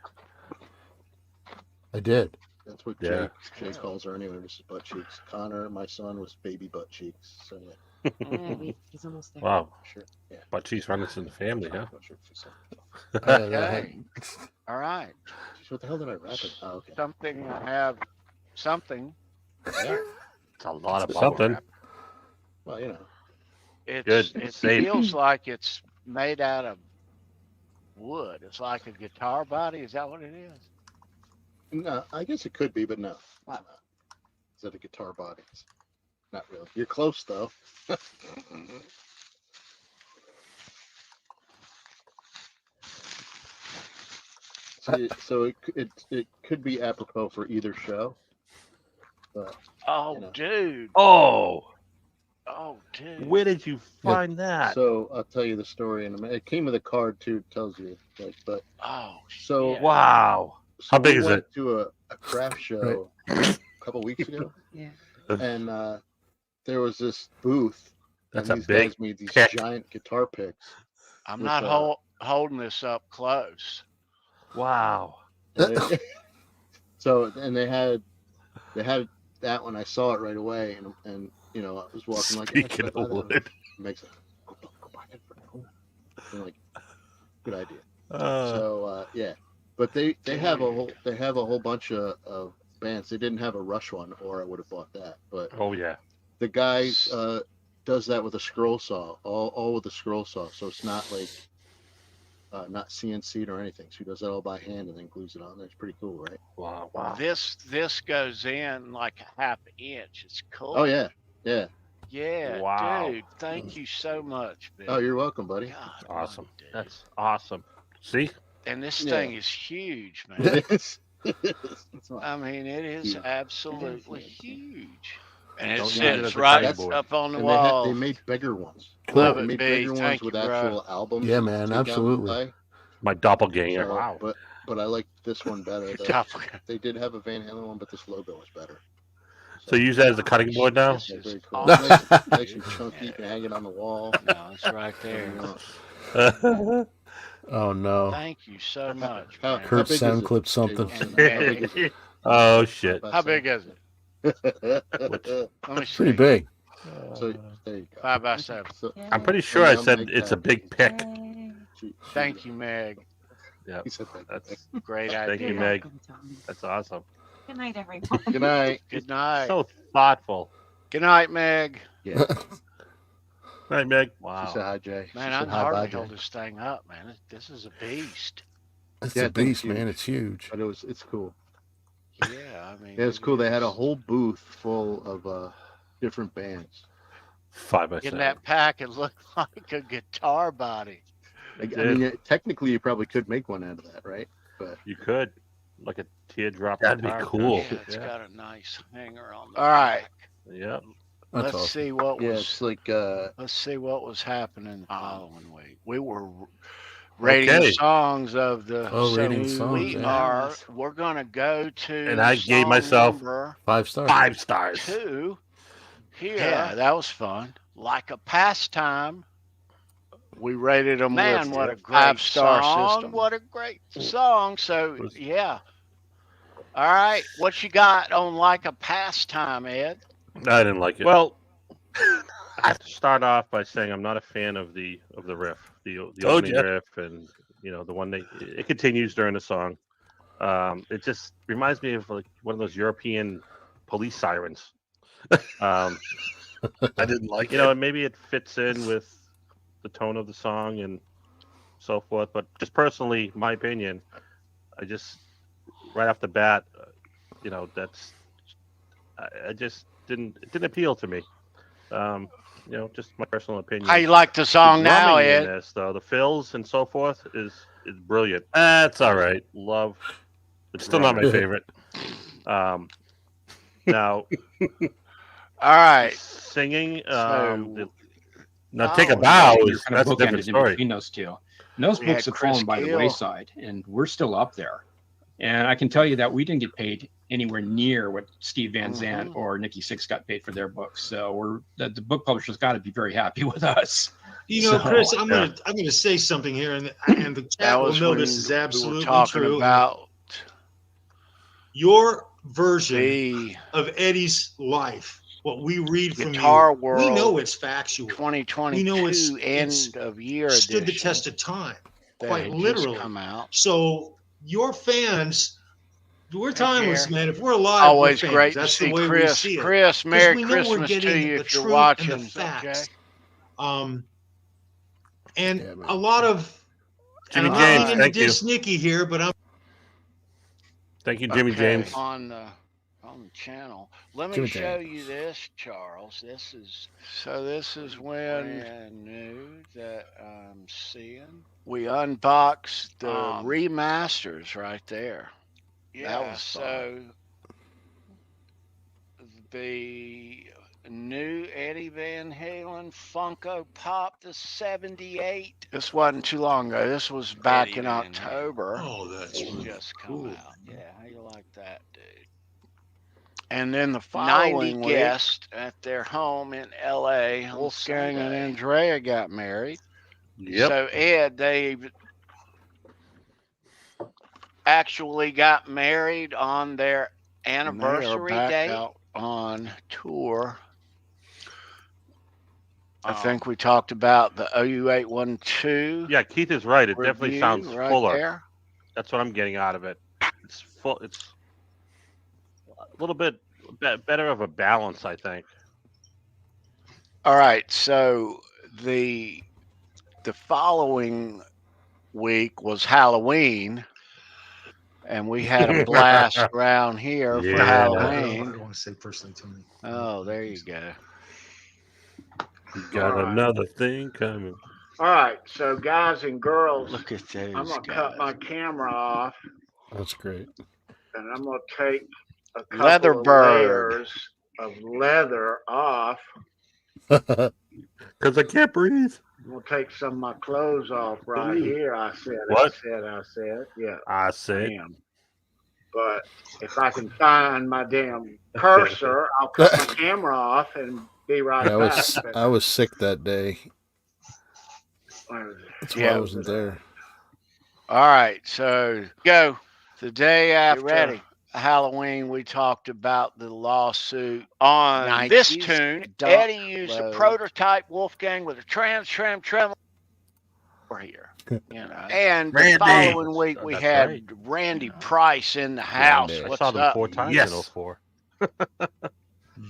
I did. That's what Yeah. Jay calls her anyway, Mrs. Butt Cheeks. Connor, my son, was Baby Butt Cheeks. So yeah. He's almost there. Wow. Sure. Yeah. But cheese runs in the family, huh? Okay. All right. What the hell did I wrap it? Oh, okay. Something I have. Something. Yeah. It's a lot of Something. something. Well, you know. It Safe. feels like it's made out of wood. It's like a guitar body. Is that what it is? No, I guess it could be, but no. Is that a guitar body? Not really. You're close though. So it could be apropos for either show. But, dude. Oh, dude. where did you find that? So I'll tell you the story in a minute. It came with a card too. It tells you, so wow. So How big we is went it? to a craft show a couple weeks ago. Yeah. And there was this booth. That's and a these big guys made these pick. giant guitar picks. I'm with, not holding this up close. Wow. So and they had that one. I saw it right away, and you know I was walking like. Speaking of wood. Makes it. Go buy it for the home. I'm like, good idea. Yeah, but they have a whole bunch of bands. They didn't have a Rush one, or I would have bought that. But Oh yeah. the guy does that with a scroll saw, all with a scroll saw. So it's not like not CNC'd or anything. So he does that all by hand and then glues it on there. It's pretty cool, right? Wow. Wow. This goes in like a half inch. It's cool. Oh yeah, yeah. Yeah, Wow. dude. Thank you so much, man. Oh, you're welcome, buddy. God, Awesome. That's awesome. See? and this Yeah. thing is huge, man. I mean, it is Yeah. absolutely huge. And it Don't use it sits as a right cutting board. up on the And wall. they made bigger ones. Love They it, made B. bigger ones Thank with you, bro. actual albums. Yeah, you man, take out and absolutely. play. My doppelganger. So, Wow. But I like this one better. Doppelganger. They did have a Van Halen one, but this logo is better. So you use that as a cutting board now? This Yeah, is very cool. awesome. Nice and chunky. You can hang it on the wall. No, it's right there. Oh no! Thank you so much. How- man. how Kurt big is sound it? clipped something. And big. Oh shit. How big is it? Let me see. Pretty big. So there you go. 5 by 7. So, I'm pretty sure I said it's a big pick. Thank you, Meg. Yeah. He said that. That's Great thank idea. you, Meg. That's awesome. Good night, everyone. Good night. Good night. So thoughtful. Good night, Meg. Yeah. Right, Meg. She Wow. said hi, Jay. Man, She I said can hi, hardly bye, Jay. hold this thing up, man. This is a beast. It's Yeah, a that thing's beast, man. huge. It's huge. But it's cool. Yeah, I mean. Yeah, it's it cool. They had a is. whole booth full of different bands. 5 by In 7. that pack, it looked like a guitar body. Like, I mean, technically, you probably could make one out of that, right? But You could. Like a teardrop. That'd be guitar. cool. Yeah, it's Yeah. got a nice hanger on the All right. Yep. Let's awesome. see what Yeah, was. it's like Let's see what was happening the following week. We were rating songs of the. Rating songs. We're gonna go to. And I gave myself 5 stars. 5 stars. 2 here. Yeah, that was fun. Like a Pastime. We rated them with what a great 5-star system. What a great song. So yeah. All right, what you got on Like a Pastime, Ed? I didn't like it. Well, I have to start off by saying I'm not a fan of the riff, the opening riff, and the one that it continues during the song. It just reminds me of like one of those European police sirens. I didn't like it. And maybe it fits in with the tone of the song and so forth, but just personally, my opinion, I just right off the bat, that's I just didn't appeal to me. Just my personal opinion. How you like the song now, Ed? This, though, the fills and so forth is brilliant. That's all right. Love. It's still not my favorite. Now, all right, singing. Now, Take a Bow is that's a different story. Between those two, and those books have fallen by the wayside, and we're still up there. And I can tell you that we didn't get paid anywhere near what Steve Van Zandt or Nikki Sixx got paid for their books. So the book publisher's got to be very happy with us. Chris, I'm gonna say something here, and the chat will know this is absolutely true. About your version of Eddie's life, what we read from Guitar you, World, we know it's factual. 2022 we know it's end of year stood edition the test of time, that quite had literally. just come out. So your fans, we're timeless, man. If we're alive, always we're fans. great That's to see the way Chris. we see it. Chris, Merry we know we're Christmas getting to you the if you're truth watching. and the facts. Okay. And a lot of Jimmy I'm James, not thank you. diss Nikki here, but I'm. Thank you, Jimmy James. On the channel. Let me Jimmy show James. you this, Charles. This is when brand new that I'm seeing. We unboxed the remasters right there. Yeah, that was so. The new Eddie Van Halen Funko Pop, the 78. This wasn't too long ago. This was back in October. Oh, that's really just come cool. out. Yeah, how you like that, dude? And then the following 90 guests at their home in L.A. Wolfgang and Andrea got married. Yep. So Ed, they actually got married on their anniversary date. Out on tour. I think we talked about the OU812. Yeah, Keith is right. It definitely sounds right fuller. there. That's what I'm getting out of it. It's full. It's a little bit better of a balance, I think. All right, so the following week was Halloween, and we had a blast around here for Halloween. I don't want to say personally, Tony. Oh, there you go. You got another thing coming. All right, so guys and girls, Look at those. I'm gonna cut my camera off, That's great. and I'm gonna take a couple of layers of leather off. Because I can't breathe. I'm gonna take some of my clothes off right here. I said. Yeah. I said. Damn. But if I can find my damn cursor, I'll cut my camera off and be right back. I was sick that day. That's why I wasn't there. All right, so go. The day after Halloween, we talked about the lawsuit on Nike's this tune. Eddie used a prototype Wolfgang with a trem here. And the following week we had Randy Price in the house. I What's saw them up? 4 times in 04.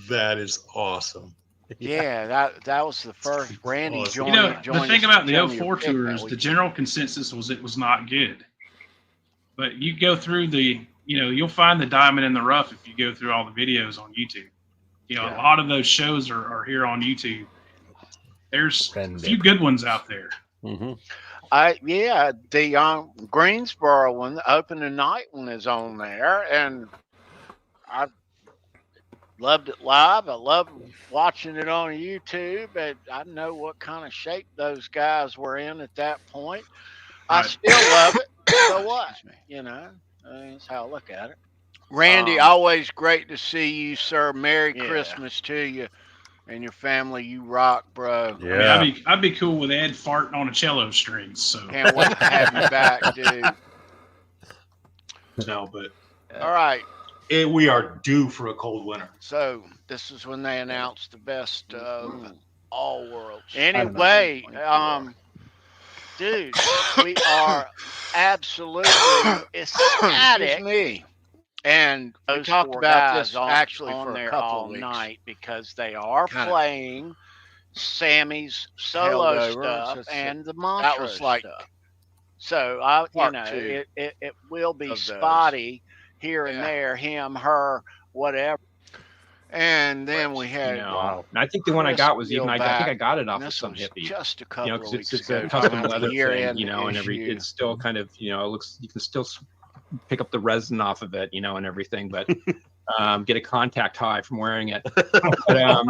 That is awesome. Yeah, that was the first Randy joined. The thing about the 04 tours, the general consensus was it was not good. But you go through you'll find the diamond in the rough if you go through all the videos on YouTube. A lot of those shows are here on YouTube. There's a few good ones out there. Mm-hmm. The Greensboro one, the opening night one is on there, and Loved it live. I love watching it on YouTube. But I know what kind of shape those guys were in at that point. I still love it. So what? You know, that's how I look at it. Randy, always great to see you, sir. Merry Christmas to you and your family. You rock, bro. Yeah. I mean, I'd be cool with Ed farting on a cello string. So can't wait to have you back, dude. No, but all right. We are due for a cold winter. So this is when they announce the best of all worlds. Anyway, dude, we are absolutely ecstatic. And we talked about this actually on there all night because they are playing Sammy's solo stuff and the Montrose stuff. So it will be spotty here and there, him, her, whatever. And then we had And I think the one I got was even I think I got it off of some hippie. Just a couple of weeks it's ago. a custom leather thing, and it's still kind of it looks, you can still pick up the resin off of it, and everything, but get a contact high from wearing it. But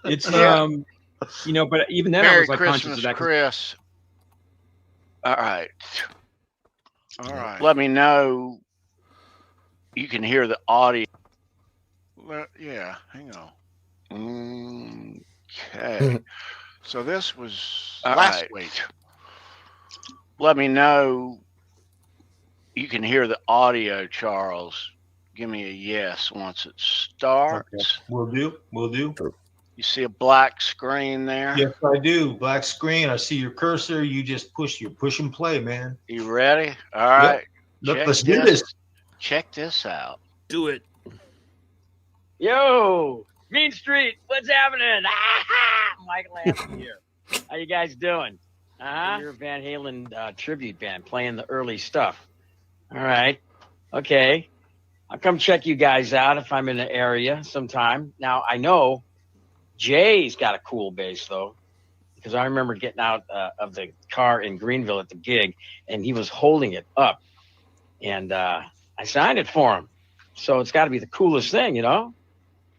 it's but even then I was like conscious of that. Chris. All right. Let me know. You can hear the audio. Yeah, hang on. Okay. So this was last week. Let me know. You can hear the audio, Charles. Give me a yes once it starts. Okay. Will do. You see a black screen there? Yes, I do. Black screen. I see your cursor. You just push and play, man. You ready? All right. Yep. Let's do this. Check this out. Do it. Yo, Mean Street, what's happening? Michael Hansen here. How you guys doing? You're a Van Halen tribute band playing the early stuff. All right. Okay. I'll come check you guys out if I'm in the area sometime. Now, I know Jay's got a cool bass, though, because I remember getting out of the car in Greenville at the gig, and he was holding it up. And I signed it for him. So it's got to be the coolest thing,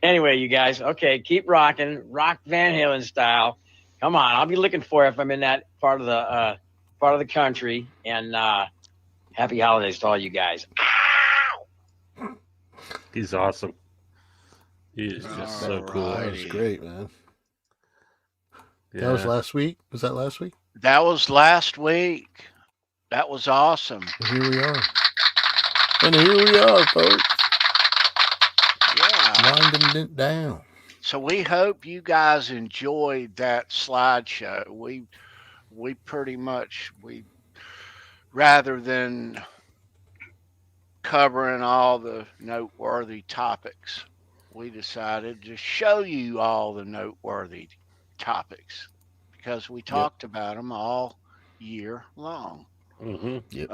Anyway, you guys, okay, keep rocking, rock Van Halen style. Come on, I'll be looking for you if I'm in that part of the country. And happy holidays to all you guys. He's awesome. He is just so cool. That was great, man. Yeah. That was last week. Was that last week? That was last week. That was awesome. Here we are. And here we are, folks. Yeah. Winding it down. So we hope you guys enjoyed that slideshow. We pretty much, rather than covering all the noteworthy topics, we decided to show you all the noteworthy topics because we talked about them all year long. Mm-hmm. Yep.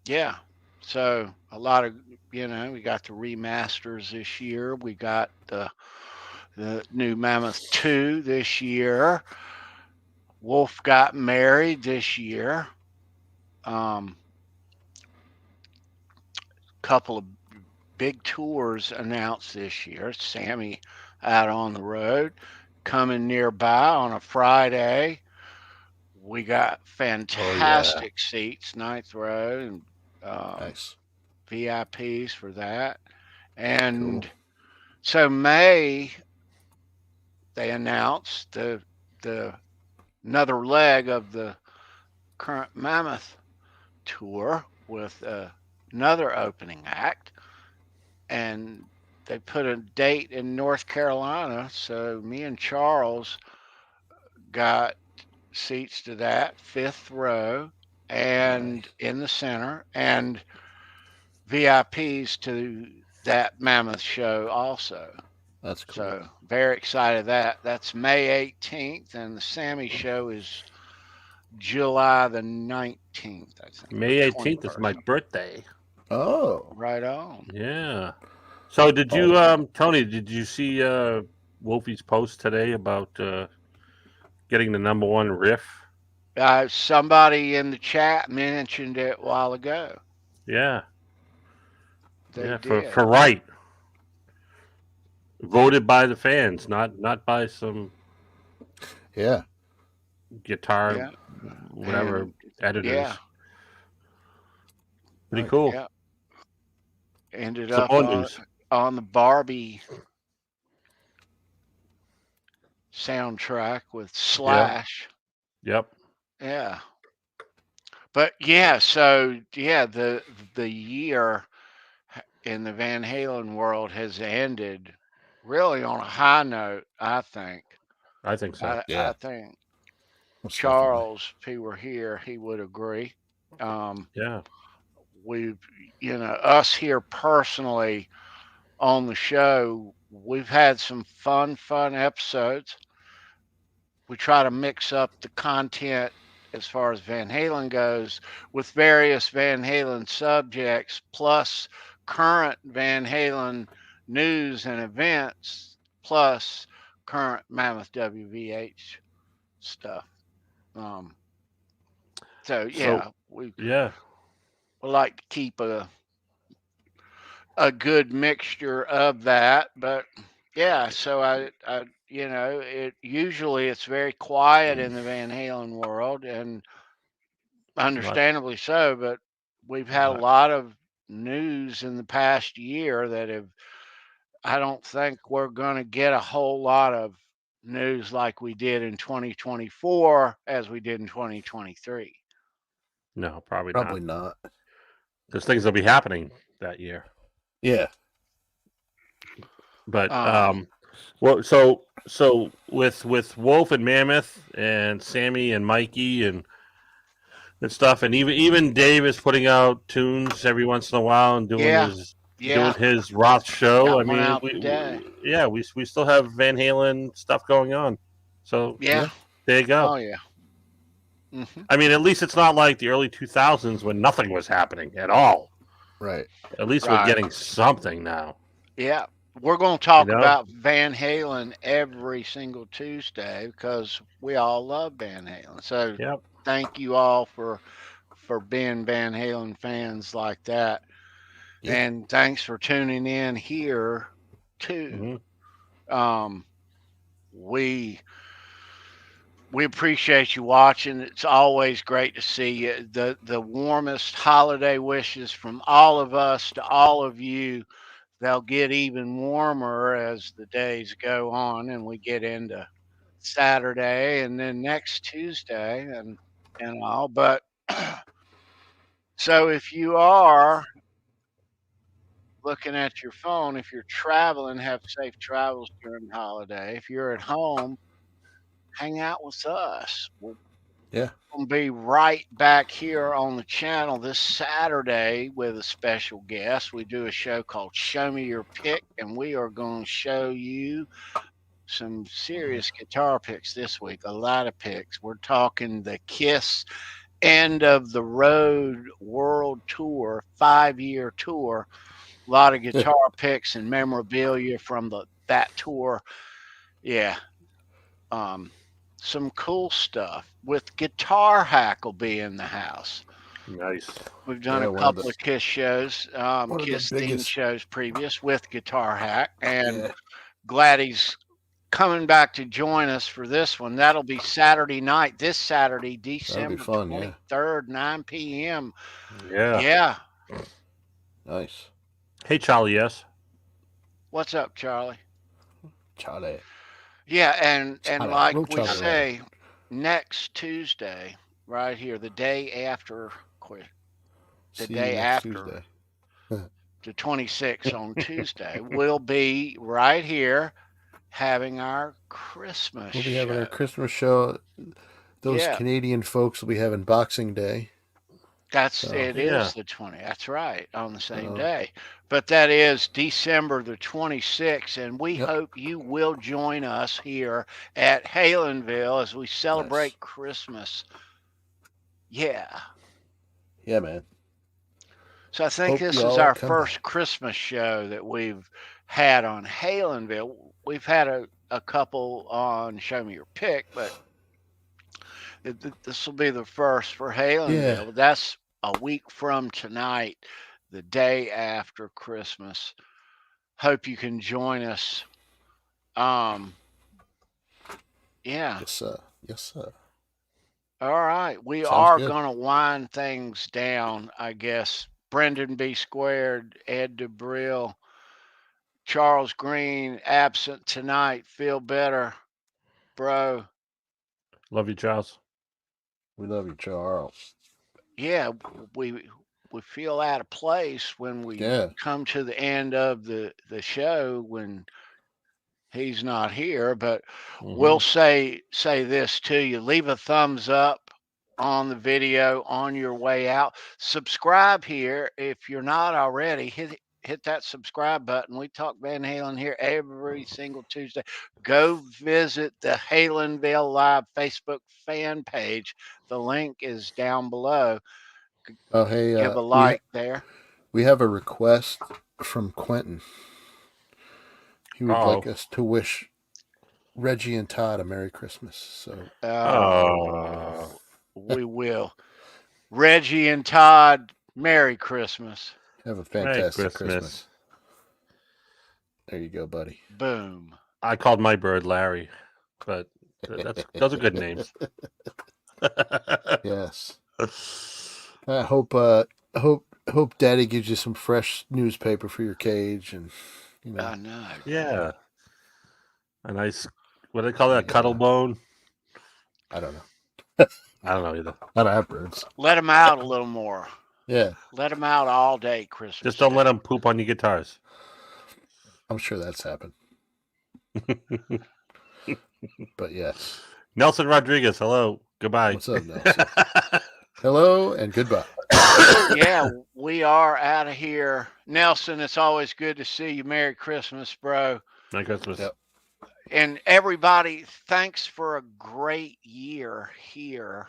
Yeah. So a lot of, we got the remasters this year. We got the new Mammoth 2 this year. Wolf got married this year. Couple of big tours announced this year. Sammy out on the road, coming nearby on a Friday. We got fantastic seats, 9th row, and nice VIPs for that. And so May, they announced the another leg of the current Mammoth tour with another opening act, and they put a date in North Carolina. So me and Charles got seats to that, 5th row, and in the center, and VIPs to that Mammoth show also. That's cool. So very excited that. That's May 18th, and the Sammy show is July the 19th, I think. May 18th is my birthday. Oh. Right on. Yeah. So did you, Tony, did you see Wolfie's post today about getting the #1 riff? Somebody in the chat mentioned it a while ago. Yeah. They for right. voted by the fans, not by some guitar whatever editors. Yeah. Pretty cool. Yeah. Ended Some up more news. on the Barbie soundtrack with Slash. Yep. Yeah. But yeah, so yeah, the year in the Van Halen world has ended really on a high note, I think. I think so. I think Charles, if he were here, he would agree. Yeah. We've, us here personally on the show, we've had some fun episodes. We try to mix up the content as far as Van Halen goes with various Van Halen subjects, plus current Van Halen news and events, plus current Mammoth WVH stuff. We like to keep a good mixture of that, but yeah, so I it's very quiet in the Van Halen world, and understandably so, but we've had a lot of news in the past year that I don't think we're going to get a whole lot of news like we did in 2024 as we did in 2023. No, probably not. There's things that'll be happening that year. Yeah. But well, so with Wolf and Mammoth and Sammy and Mikey and stuff, and even Dave is putting out tunes every once in a while and doing his Roth show. I mean, we still have Van Halen stuff going on. So there you go. Oh yeah. Mm-hmm. I mean, at least it's not like the early 2000s when nothing was happening at all. Right. At least we're getting something now. Yeah. We're going to talk about Van Halen every single Tuesday because we all love Van Halen. So thank you all for being Van Halen fans like that. Yep. And thanks for tuning in here too. Mm-hmm. We appreciate you watching. It's always great to see you. The warmest holiday wishes from all of us to all of you. They'll get even warmer as the days go on and we get into Saturday and then next Tuesday and all. But so if you are looking at your phone, if you're traveling, have safe travels during the holiday. If you're at home, hang out with us. We'll be right back here on the channel this Saturday with a special guest. We do a show called Show Me Your Pick, and we are going to show you some serious guitar picks this week, a lot of picks. We're talking the Kiss End of the Road World Tour, 5-year tour. A lot of guitar picks and memorabilia from that tour. Yeah. Some cool stuff with Guitar Hack will be in the house. Nice. We've done a couple of Kiss shows, Kiss themed shows previous with Guitar Hack, and glad he's coming back to join us for this one. That'll be Saturday night, this Saturday, December 23rd, 9 p.m. Yeah. Nice. Hey, Charlie, yes. What's up, Charlie? Charlie. Yeah, and like we say, next Tuesday, right here, the day after, the 26th on Tuesday, we'll be right here having our Christmas show. We'll be having our Christmas show. Those Canadian folks will be having Boxing Day. It is the 20th. That's right, on the same day. But that is December the 26th, and we hope you will join us here at Halenville as we celebrate Christmas. Yeah. Yeah, man. So I think this is our first Christmas show that we've had on Halenville. We've had a couple on Show Me Your Pick, but this will be the first for Halenville. Yeah. That's a week from tonight, the day after Christmas. Hope you can join us Yeah. Yes, sir. Yes, sir. All right. We Sounds are good. going to wind things down, I guess. Brendan B. Squared, Ed DeBrill, Charles Greene, absent tonight. Feel better, bro. Love you, Charles. We love you, Charles. Yeah, we feel out of place when we come to the end of the show when he's not here, but we'll say this to you. Leave a thumbs up on the video on your way out. Subscribe here if you're not already. Hit that subscribe button. We talk Van Halen here every single Tuesday. Go visit the Halenville Live Facebook fan page. The link is down below. Oh, hey, give a like there. We have a request from Quentin. He would like us to wish Reggie and Todd a Merry Christmas. So, we will. Reggie and Todd, Merry Christmas. Have a fantastic Christmas. There you go, buddy. Boom. I called my bird Larry, but those are good names. Yes. I hope Daddy gives you some fresh newspaper for your cage, and I know. Yeah. A nice, what do they call that? Cuddle bone? I don't know. I don't know either. I don't have birds. Let them out a little more. Yeah. Let them out all day Christmas. Just don't let them poop on your guitars. I'm sure that's happened. But yes. Nelson Rodriguez, hello. Goodbye. What's up, Nelson? Hello and goodbye. Yeah, we are out of here. Nelson, it's always good to see you. Merry Christmas, bro. Merry Christmas. Yep. And everybody, thanks for a great year here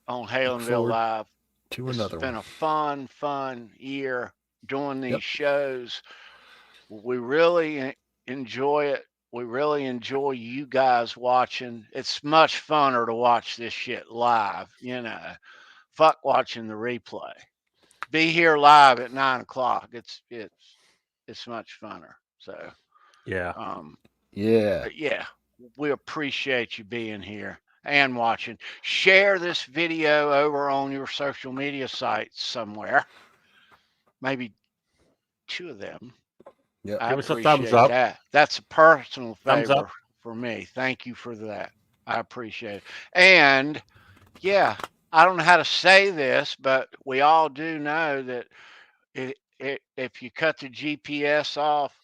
on Halenville Live. It's been a fun year doing these shows. We really enjoy it. We really enjoy you guys watching. It's much funner to watch this shit live, Fuck watching the replay. Be here live at 9:00. It's much funner. So yeah. Yeah, we appreciate you being here and watching. Share this video over on your social media sites somewhere. Maybe 2 of them. Yeah. I Give us a appreciate thumbs up. that. That's a personal Thumbs favor up. for me. Thank you for that. I appreciate it. And yeah, I don't know how to say this, but we all do know that if you cut the GPS off,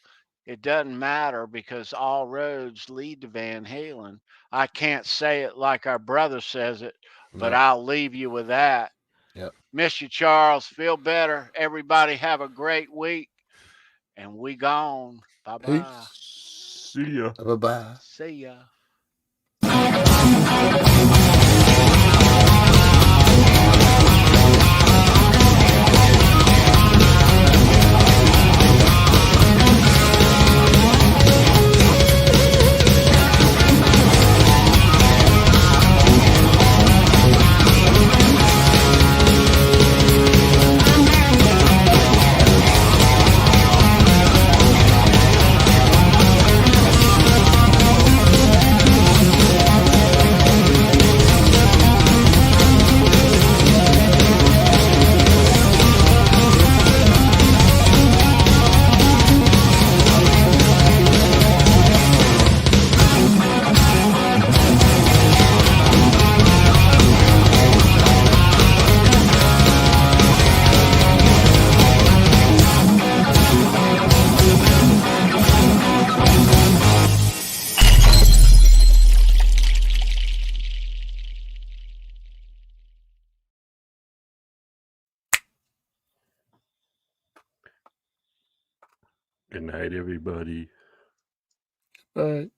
it doesn't matter because all roads lead to Van Halen. I can't say it like our brother says it, but I'll leave you with that. Yep. Miss you, Charles. Feel better. Everybody have a great week. And we gone. Bye-bye. Peace. See ya. Bye-bye. See ya. Good night, everybody. All right.